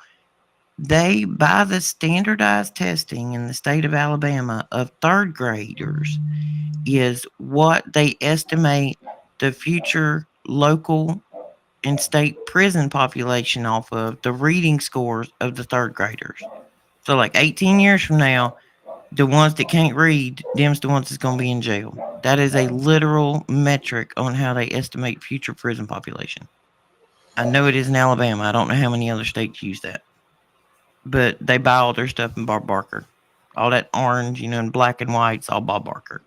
They, by the standardized testing in the state of Alabama of third graders, is what they estimate the future local and state prison population off of the reading scores of the third graders. So, like 18 years from now, the ones that can't read, them's the ones that's going to be in jail. That is a literal metric on how they estimate future prison population. I know it is in Alabama. I don't know how many other states use that, but they buy all their stuff in Bob Barker. All that orange, and black and white's all Bob Barker.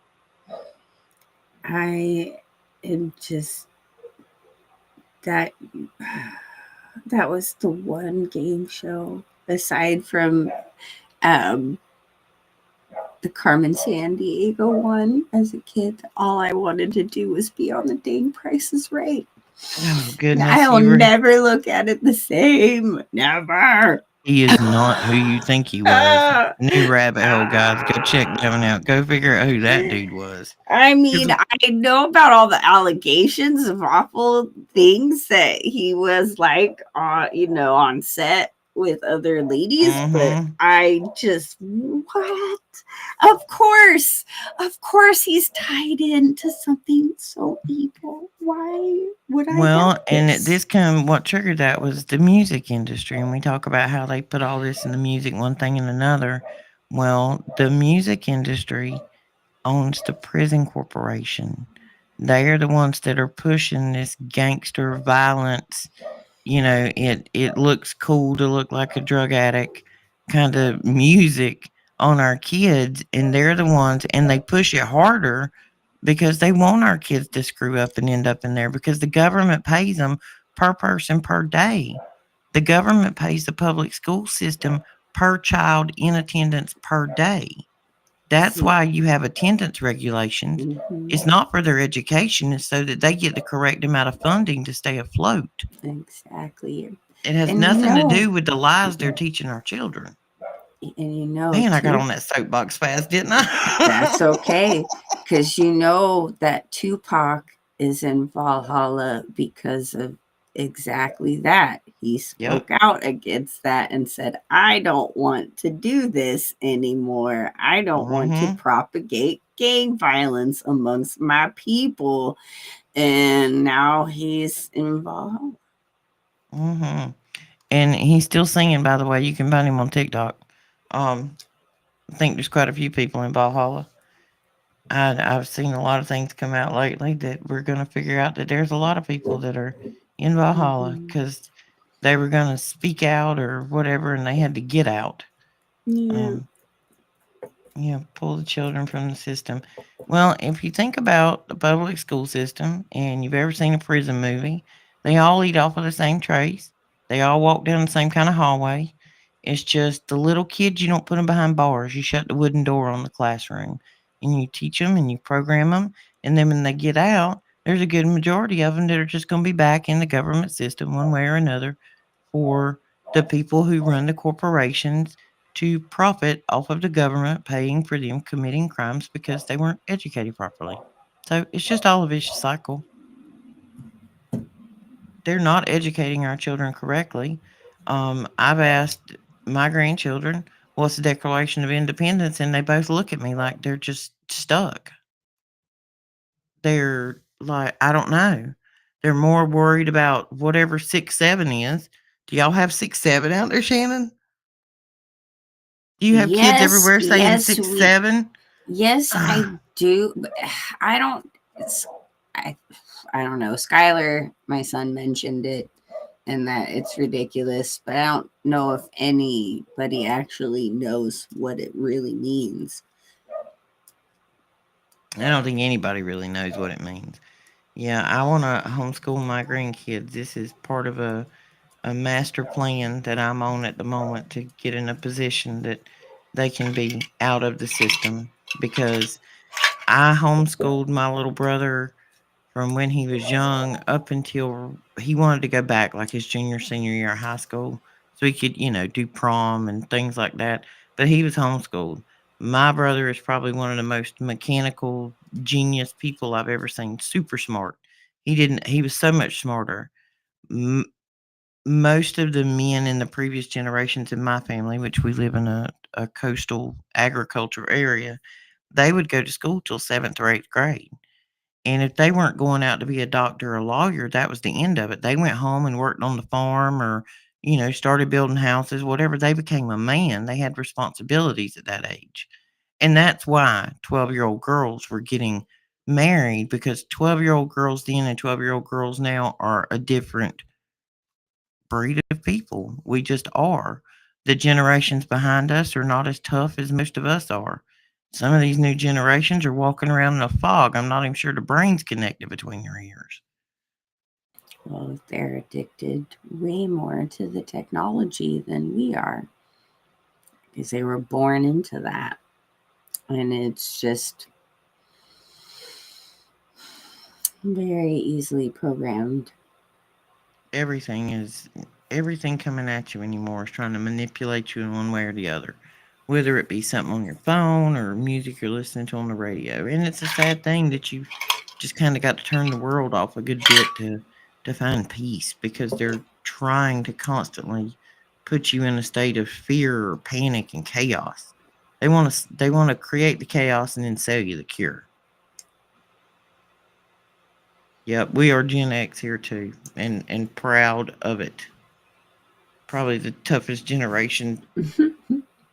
I am just that that was the one game show aside from um the Carmen San Diego one as a kid. All I wanted to do was be on the dang Price is Right. Oh goodness, I'll you were. never look at it the same. Never. He is not who you think he was. Ah, New rabbit hole, guys. Go check that one ah. out. Go figure out who that dude was. I Because, mean, I know about all the allegations of awful things that he was like, on set with other ladies, but mm-hmm. I just, what? Of course, he's tied into something so evil. Why would I doubt Well, and this? this what triggered that was the music industry, and we talk about how they put all this in the music, one thing and another. Well, the music industry owns the prison corporation. They are the ones that are pushing this gangster violence. It looks cool to look like a drug addict kind of music on our kids, and they're the ones, and they push it harder because they want our kids to screw up and end up in there because the government pays them per person per day. The government pays the public school system per child in attendance per day. That's See, why you have attendance regulations. mhm, It's not for their education, it's so that they get the correct amount of funding to stay afloat. exactly. It has And nothing to do with the lies they're teaching our children. Man, I got too, on that soapbox fast, didn't that's I? okay. Because that Tupac is in Valhalla because of exactly that. He Yep. spoke out against that and said, I don't want to do this anymore. I don't want to Mm-hmm. propagate gang violence amongst my people. And now he's in Valhalla. Mm-hmm. And he's still singing, by the way. You can find him on TikTok. Um, I think there's quite a few people in Valhalla. I've seen a lot of things come out lately that we're going to figure out that there's a lot of people that are in Valhalla Mhm. because they were going to speak out or whatever and they had to get out. Yeah. Um, pull the children from the system. Well, if you think about the public school system and you've ever seen a prison movie, they all eat off of the same trays. They all walk down the same kind of hallway. It's just the little kids, you don't put them behind bars. You shut the wooden door on the classroom and you teach them and you program them. And then when they get out, there's a good majority of them that are just going to be back in the government system one way or another for the people who run the corporations to profit off of the government paying for them committing crimes because they weren't educated properly. So it's just all a vicious cycle. They're not educating our children correctly. I've asked my grandchildren, what's the Declaration of Independence? And they both look at me like they're just stuck. They're like, I don't know. They're more worried about whatever 6-7 is. Do y'all have 6-7 out there, Shannon? Do you have kids Yes, everywhere saying yes, 6-7? yes, I do. But I don't. It's, I, I don't know. Skylar, my son, mentioned it, and that it's ridiculous. But I don't know if anybody actually knows what it really means. I don't think anybody really knows what it means. Yeah, I want to homeschool my grandkids. This is part of a master plan that I'm on at the moment to get in a position that they can be out of the system because I homeschooled my little brother from when he was young up until he wanted to go back like his junior senior year of high school so he could do prom and things like that, but he was homeschooled. My brother is probably one of the most mechanical genius people I've ever seen. Super smart. He was so much smarter. most of the men in the previous generations in my family, which we live in a coastal agriculture area, they would go to school till seventh or eighth grade. And if they weren't going out to be a doctor or a lawyer, that was the end of it. They went home and worked on the farm or, started building houses, whatever. They became a man. They had responsibilities at that age. And that's why 12-year-old girls were getting married, because 12-year-old girls then and 12-year-old girls now are a different breed of people. We just are. The generations behind us are not as tough as most of us are. Some of these new generations are walking around in a fog. I'm not even sure the brain's connected between their ears. Well, they're addicted way more to the technology than we are because they were born into that. And it's just very easily programmed. Everything coming at you anymore is trying to manipulate you in one way or the other, whether it be something on your phone or music you're listening to on the radio. And it's a sad thing that you've just kind of got to turn the world off a good bit to find peace, because they're trying to constantly put you in a state of fear or panic and chaos. They want to create the chaos and then sell you the cure. Yep, we are Gen X here too, and proud of it. Probably the toughest generation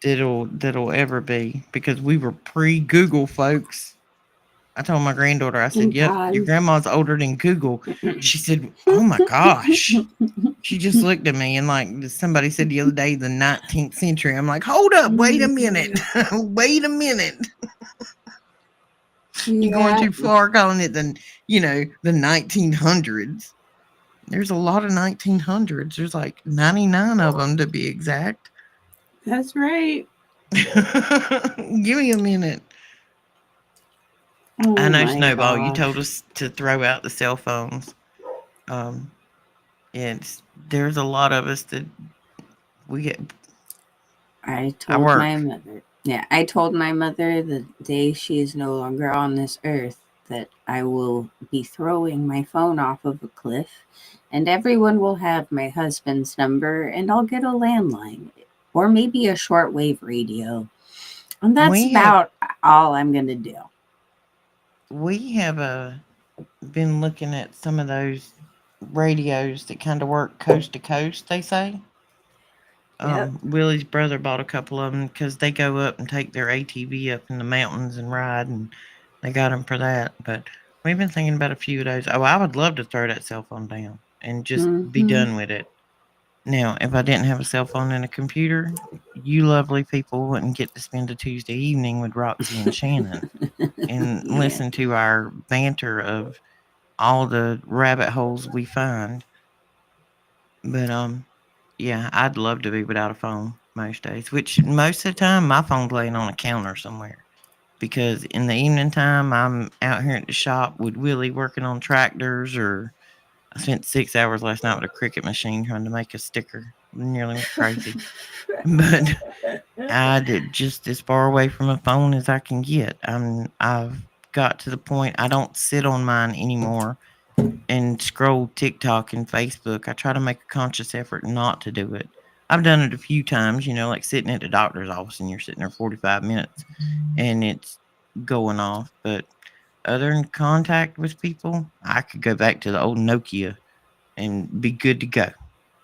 that'll ever be, because we were pre Google, folks. I told my granddaughter, I said, Thank "Yep, your God. grandma's older than Google." She said, "Oh my gosh." She just looked at me and like somebody said the other day, the 19th century. I'm like, "Hold up, wait a minute, wait a minute. You're going Yeah, too far calling it the 1900s. There's a lot of 1900s. There's like 99 of them to be exact." that's right. Give me a minute. I Oh know, my Snowball, you gosh. told us to throw out the cell phones. Um, there's a lot of us that we get. I I told my work. mother. Yeah, I told my mother the day she is no longer on this earth that I will be throwing my phone off of a cliff and everyone will have my husband's number and I'll get a landline or maybe a shortwave radio. And that's We have about all I'm going to do. we have been looking at some of those radios that kind of work coast to coast. They say. Yep. Willie's brother bought a couple of them because they go up and take their ATV up in the mountains and ride, and they got them for that. But we've been thinking about a few of those. Oh, I would love to throw that cell phone down and just be Mm-hmm. done with it. Now, if I didn't have a cell phone and a computer, you lovely people wouldn't get to spend a Tuesday evening with Roxy and Shannon and Yeah. listen to our banter of all the rabbit holes we find. But yeah, I'd love to be without a phone most days, which most of the time my phone's laying on a counter somewhere. Because in the evening time, I'm out here at the shop with Willie working on tractors, or I spent 6 hours last night with a cricket machine trying to make a sticker. Nearly went crazy. But I did just as far away from a phone as I can get. I've got to the point I don't sit on mine anymore and scroll TikTok and Facebook. I try to make a conscious effort not to do it. I've done it a few times, like sitting at the doctor's office and you're sitting there 45 minutes and it's going off. But other than contact with people, I could go back to the old Nokia and be good to go.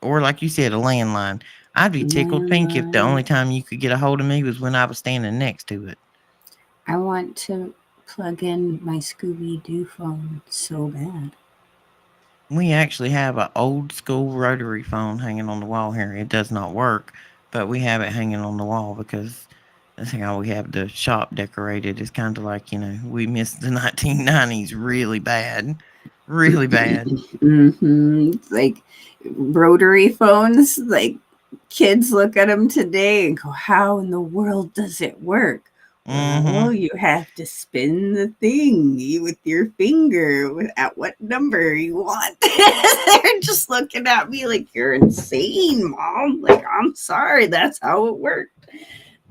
Or, like you said, a landline. I'd be tickled pink if the Landline. only time you could get a hold of me was when I was standing next to it. I want to plug in my Scooby Doo phone so bad. We actually have an old school rotary phone hanging on the wall here. It does not work, but we have it hanging on the wall because that's how we have the shop decorated. It's kind of like, we missed the 1990s really bad. Really bad. Mm-hmm. Like rotary phones, like kids look at them today and go, "How in the world does it work?" Mm-hmm. Well, you have to spin the thing with your finger at what number you want. They're just looking at me like, "You're insane, mom." Like, I'm sorry, that's how it worked.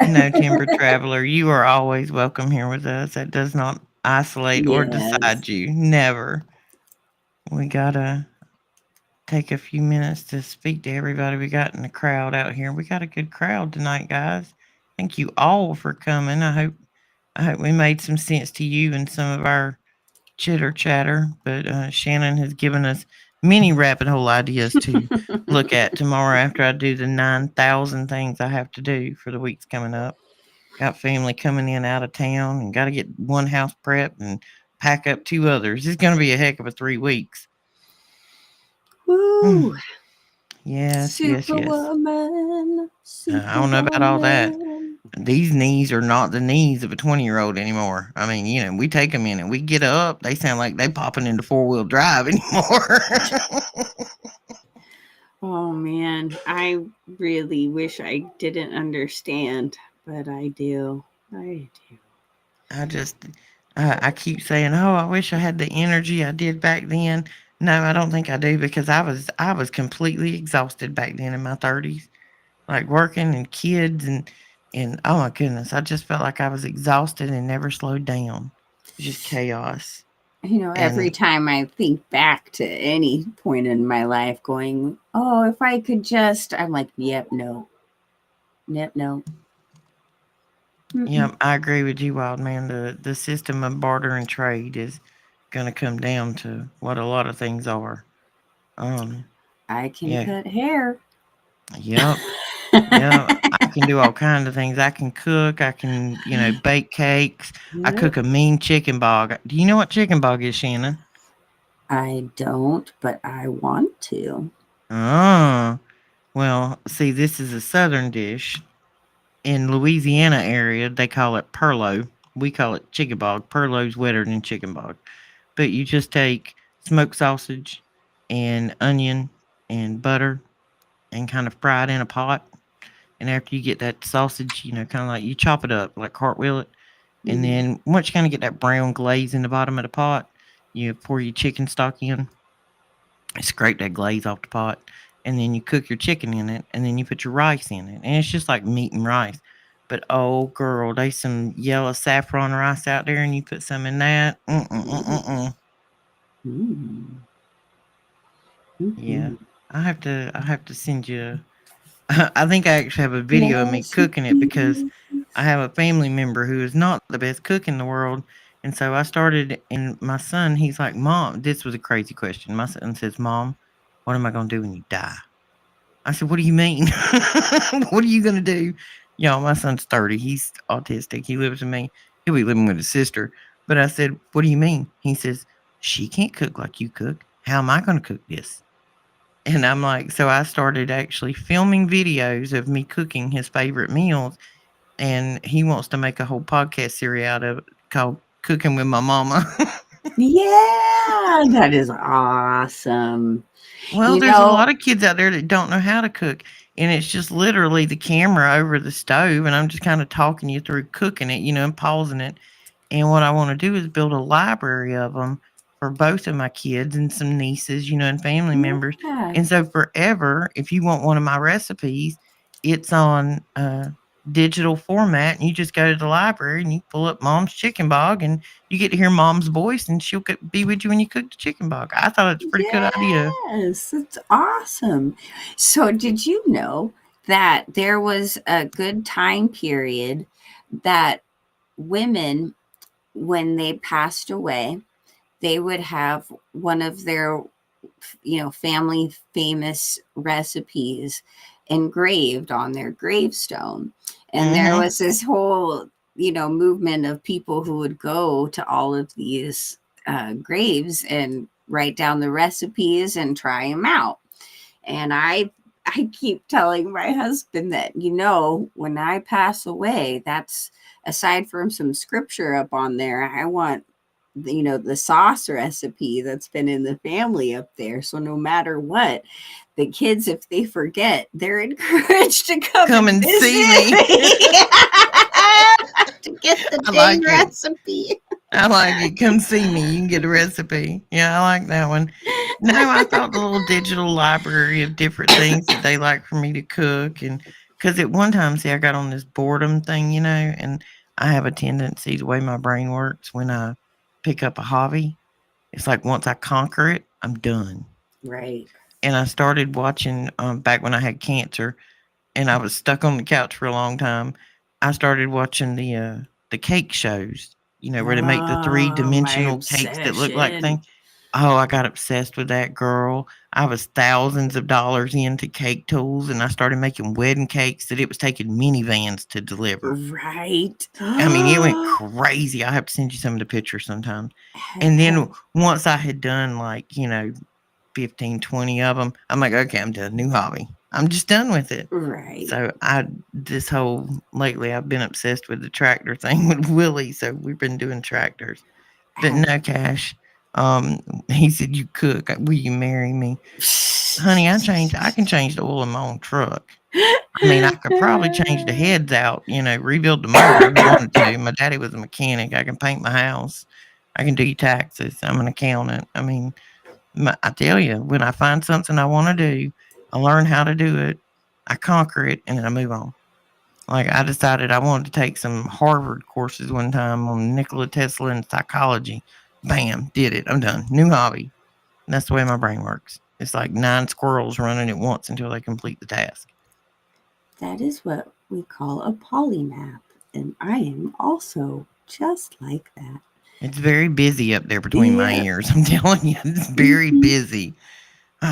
No, Timber Traveler, you are always welcome here with us. That does not isolate or Yes. decide you. Never. We gotta. take a few minutes to speak to everybody we got in the crowd out here. We got a good crowd tonight, guys. Thank you all for coming. I hope we made some sense to you and some of our chitter chatter. But Shannon has given us many rabbit hole ideas to look at tomorrow after I do the 9,000 things I have to do for the weeks coming up. Got family coming in out of town and got to get one house prep and pack up two others. It's going to be a heck of a 3 weeks. Mm, Woo! yes, yes, yes. Superwoman, I don't know about all that. superwoman. These knees are not the knees of a 20-year-old anymore. I mean, we take them in and we get up. They sound like they popping into four-wheel drive anymore. Oh man, I really wish I didn't understand, but I do. I do. I just, I keep saying, oh, I wish I had the energy I did back then. No, I don't think I do because I was completely exhausted back then in my 30s, like working and kids and oh my goodness, I just felt like I was exhausted and never slowed down. It was just chaos. Every And time I think back to any point in my life, going, oh, if I could just, I'm like, yep, no, yep, no. Mm-mm. yeah, I agree with you, Wild Man. The system of barter and trade is going to come down to what a lot of things are. Um, I can yeah, cut hair. yep, yeah. I can do all kinds of things. I can cook. I can, bake cakes. I Yep. cook a mean chicken bog. Do you know what chicken bog is, Shannon? I don't, but I want to. Oh, well, see, this is a southern dish. In Louisiana area, they call it perlo. We call it chicken bog. Perlo's wetter than chicken bog. But you just take smoked sausage and onion and butter and kind of fry it in a pot. And after you get that sausage, kind of like you chop it up, like cartwheel it. And Mm-hmm. then once you kind of get that brown glaze in the bottom of the pot, you pour your chicken stock in, scrape that glaze off the pot, and then you cook your chicken in it, and then you put your rice in it. And it's just like meat and rice. But oh, girl, there's some yellow saffron rice out there, and you put some in that. Mm-mm-mm-mm-mm. Mm-hmm. Yeah, Mm-hmm. I have to send you. I think I actually have a video of me cooking it because Recipes. I have a family member who is not the best cook in the world, and so I started. And my son, he's like, "Mom," this was a crazy question. My son says, "Mom, what am I gonna do when you die?" I said, "What do you mean? What are you gonna do?" Y'all, my son's 30. He's autistic. He lives with me. He'll be living with his sister. But I said, "What do you mean?" He says, "She can't cook like you cook. How am I gonna cook this?" And I'm like, so I started actually filming videos of me cooking his favorite meals, and he wants to make a whole podcast series out of it called Cooking with My Mama. Yeah, that is awesome. Well, You there's a know, lot of kids out there that don't know how to cook, and it's just literally the camera over the stove, and I'm just kind of talking you through cooking it, and pausing it. And what I want to do is build a library of them for both of my kids and some nieces, and family members. yeah, And so forever, if you want one of my recipes, it's on digital format, and you just go to the library and you pull up Mom's chicken bog, and you get to hear Mom's voice, and she'll be with you when you cook the chicken bog. I thought it's a pretty good idea. yes, it's awesome. So, did you know that there was a good time period that women, when they passed away, they would have one of their, family famous recipes engraved on their gravestone. And there Mm-hmm. was this whole, movement of people who would go to all of these graves and write down the recipes and try them out. And I keep telling my husband that, when I pass away, that's aside from some scripture up on there, I want the sauce recipe that's been in the family up there. So no matter what, the kids, if they forget, they're encouraged to come Come and and see visit me. me to get the I dang like it. recipe. I like it. Come see me. You can get a recipe. Yeah, I like that one. No, I thought the little digital library of different things that they like for me to cook. And because at one time, see, I got on this boredom thing, and I have a tendency, the way my brain works, when I pick up a hobby, it's like once I conquer it, I'm done. Right. and I started watching back when I had cancer and I was stuck on the couch for a long time. I started watching the cake shows, where they make the three Oh, my dimensional cakes that look like obsession. things. Oh, I got obsessed with that girl. I was thousands of dollars into cake tools, and I started making wedding cakes that it was taking minivans to deliver. Right. I mean, it went crazy. I have to send you some of the pictures sometime. And then once I had done like, 15, 20 of them, I'm like, okay, I'm done. New hobby. I'm just done with it. Right. So this whole lately, I've been obsessed with the tractor thing with Willie. So we've been doing tractors, but no Cash. He said, "You cook. Will you marry me, honey? I can change the oil in my own truck. I mean, I could probably change the heads out, rebuild the motor if I wanted to. My daddy was a mechanic. I can paint my house. I can do your taxes. I'm an accountant. I mean, I tell you, when I find something I want to do, I learn how to do it, I conquer it, and then I move on. Like I decided I wanted to take some Harvard courses one time on Nikola Tesla and psychology. Bam, did it. I'm done. New hobby. That's the way my brain works. It's like 9 squirrels running at once until they complete the task. That is what we call a polymath. And I am also just like that. It's very busy up there between my Yeah. ears. I'm telling you, it's very Hmm. busy.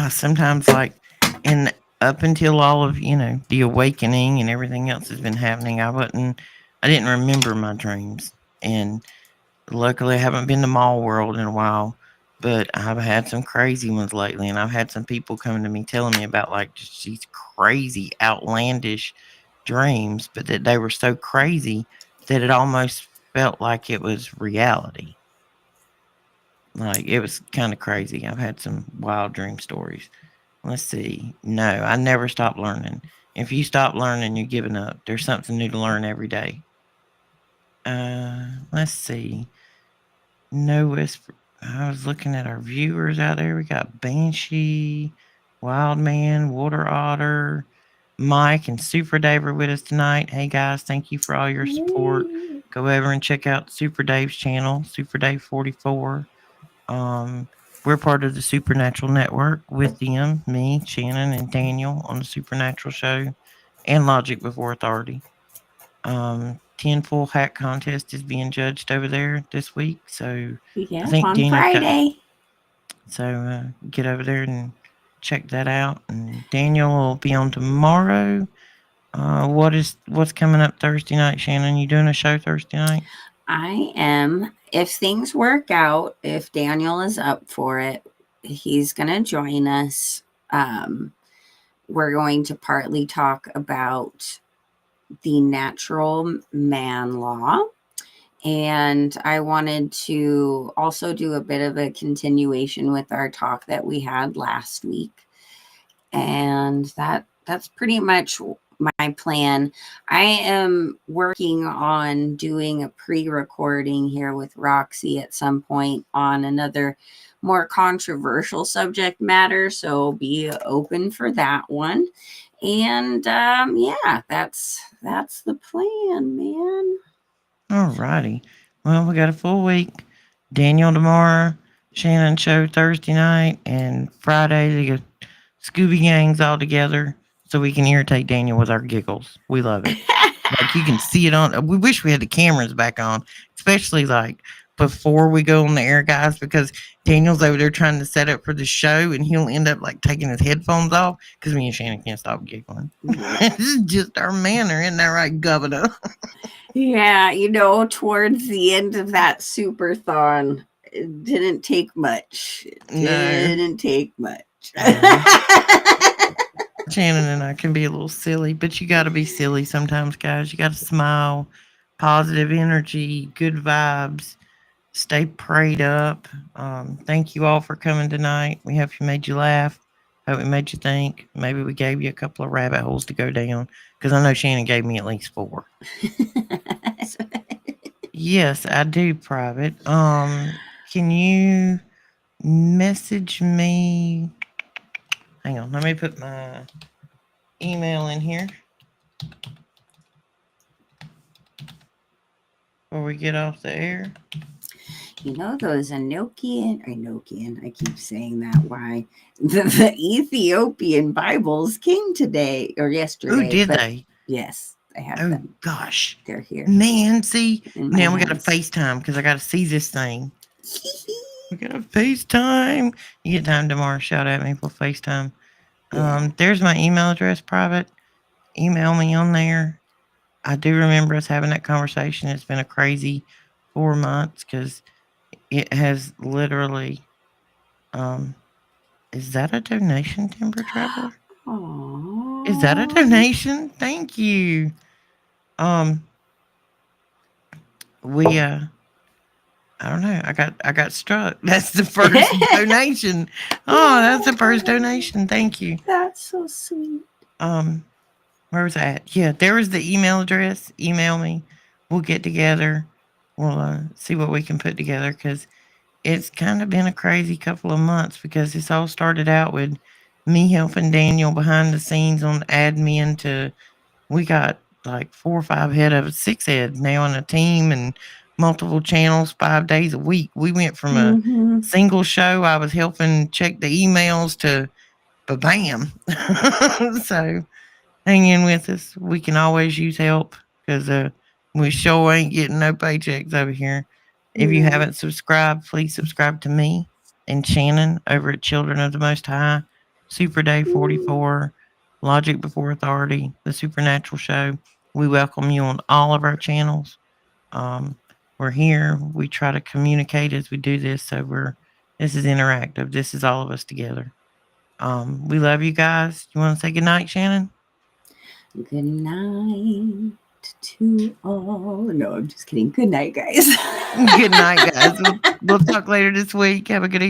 Sometimes, like, and up until all of the awakening and everything else has been happening, I didn't remember my dreams, and luckily I haven't been to Mall World in a while. But I've had some crazy ones lately, and I've had some people coming to me telling me about like just these crazy, outlandish dreams, but that they were so crazy that it almost felt like it was reality. Like it was kind of crazy. I've had some wild dream stories. Let's see. No, I never stop learning. If you stop learning, you're giving up. There's something new to learn every day. Let's see. No whisper. I was looking at our viewers out there. We got Banshee, Wildman, Water Otter, Mike, and Super Dave are with us tonight. Hey guys, thank you for all your support. Go over and check out Super Dave's channel, Super Dave 44. Um, we're part of the Supernatural Network with them, me, Shannon, and Daniel on the Supernatural Show, and Logic Before Authority. 10 full hat contest is being judged over there this week, so I Yep, think on Daniel's got. Friday. So get over there and check that out. And Daniel will be on tomorrow. What's coming up Thursday night, Shannon? You doing a show Thursday night? I am. If things work out, if Daniel is up for it, he's going to join us. Um, we're going to partly talk about the natural man law. And I wanted to also do a bit of a continuation with our talk that we had last week. And that's pretty much my plan. I am working on doing a pre-recording here with Roxy at some point on another more controversial subject matter, so be open for that one. And yeah, that's the plan, man. Alrighty. Well, we got a full week. Daniel tomorrow, Shannon show Thursday night, and Friday the Scooby Gang's all together so we can irritate Daniel with our giggles. We love it. Like you can see it on. We wish we had the cameras back on, especially like before we go on the air, guys, because Daniel's over there trying to set up for the show, and he'll end up like taking his headphones off because me and Shannon can't stop giggling. This is just our manner, isn't that right, Governor? Yeah, towards the end of that superthon, it didn't take much. It No, didn't take much. no. Shannon and I can be a little silly, but you got to be silly sometimes, guys. You got to smile, positive energy, good vibes. Stay prayed up. Thank you all for coming tonight. We hope we made you laugh. Hope we made you think. Maybe we gave you a couple of rabbit holes to go down because I know Shannon gave me at least 4. Yes, I do, private. Can you message me? Hang on, let me put my email in here before we get off the air. You know those Enochian, I keep saying that, why? The Ethiopian Bibles came today or Oh, yesterday, did but they? yes, I have Oh them. gosh, They're here man. See, in my now we got to hands. FaceTime because I got to see this thing. We got to FaceTime. You get time tomorrow? Shout at me. We'll FaceTime. Yeah. There's my email address. Private. Email me on there. I do remember us having that conversation. It's been a crazy 4 months because it has literally. Um, is that a donation, Timber Traveler? Is that a Aww. donation? Thank you. Um, we I don't know. I got struck. That's the first donation. Oh, that's the first donation. Thank you. That's so sweet. Um, where was that? Yeah, there was the email address. Email me. We'll get together. We'll see what we can put together because it's kind of been a crazy couple of months because this all started out with me helping Daniel behind the scenes on admin to we got like 4 or 5 head of 6 head now in a team and multiple channels 5 days a week. We went from a Mm-hmm. single show I was helping check the emails to bam. So hang in with us. We can always use help because we sure ain't getting no paychecks over here. If you No. haven't subscribed, please subscribe to me and Shannon over at Children of the Most High, Super Day Mm. 44, Logic Before Authority, The Supernatural Show. We welcome you on all of our channels. Um, we're here. We try to communicate as we do this, so this is interactive. This is all of us together. We love you guys. You want to say goodnight, Shannon? Good night to all. No, I'm just kidding. Good night, guys. Good night, guys. We'll talk later this week. Have a good evening.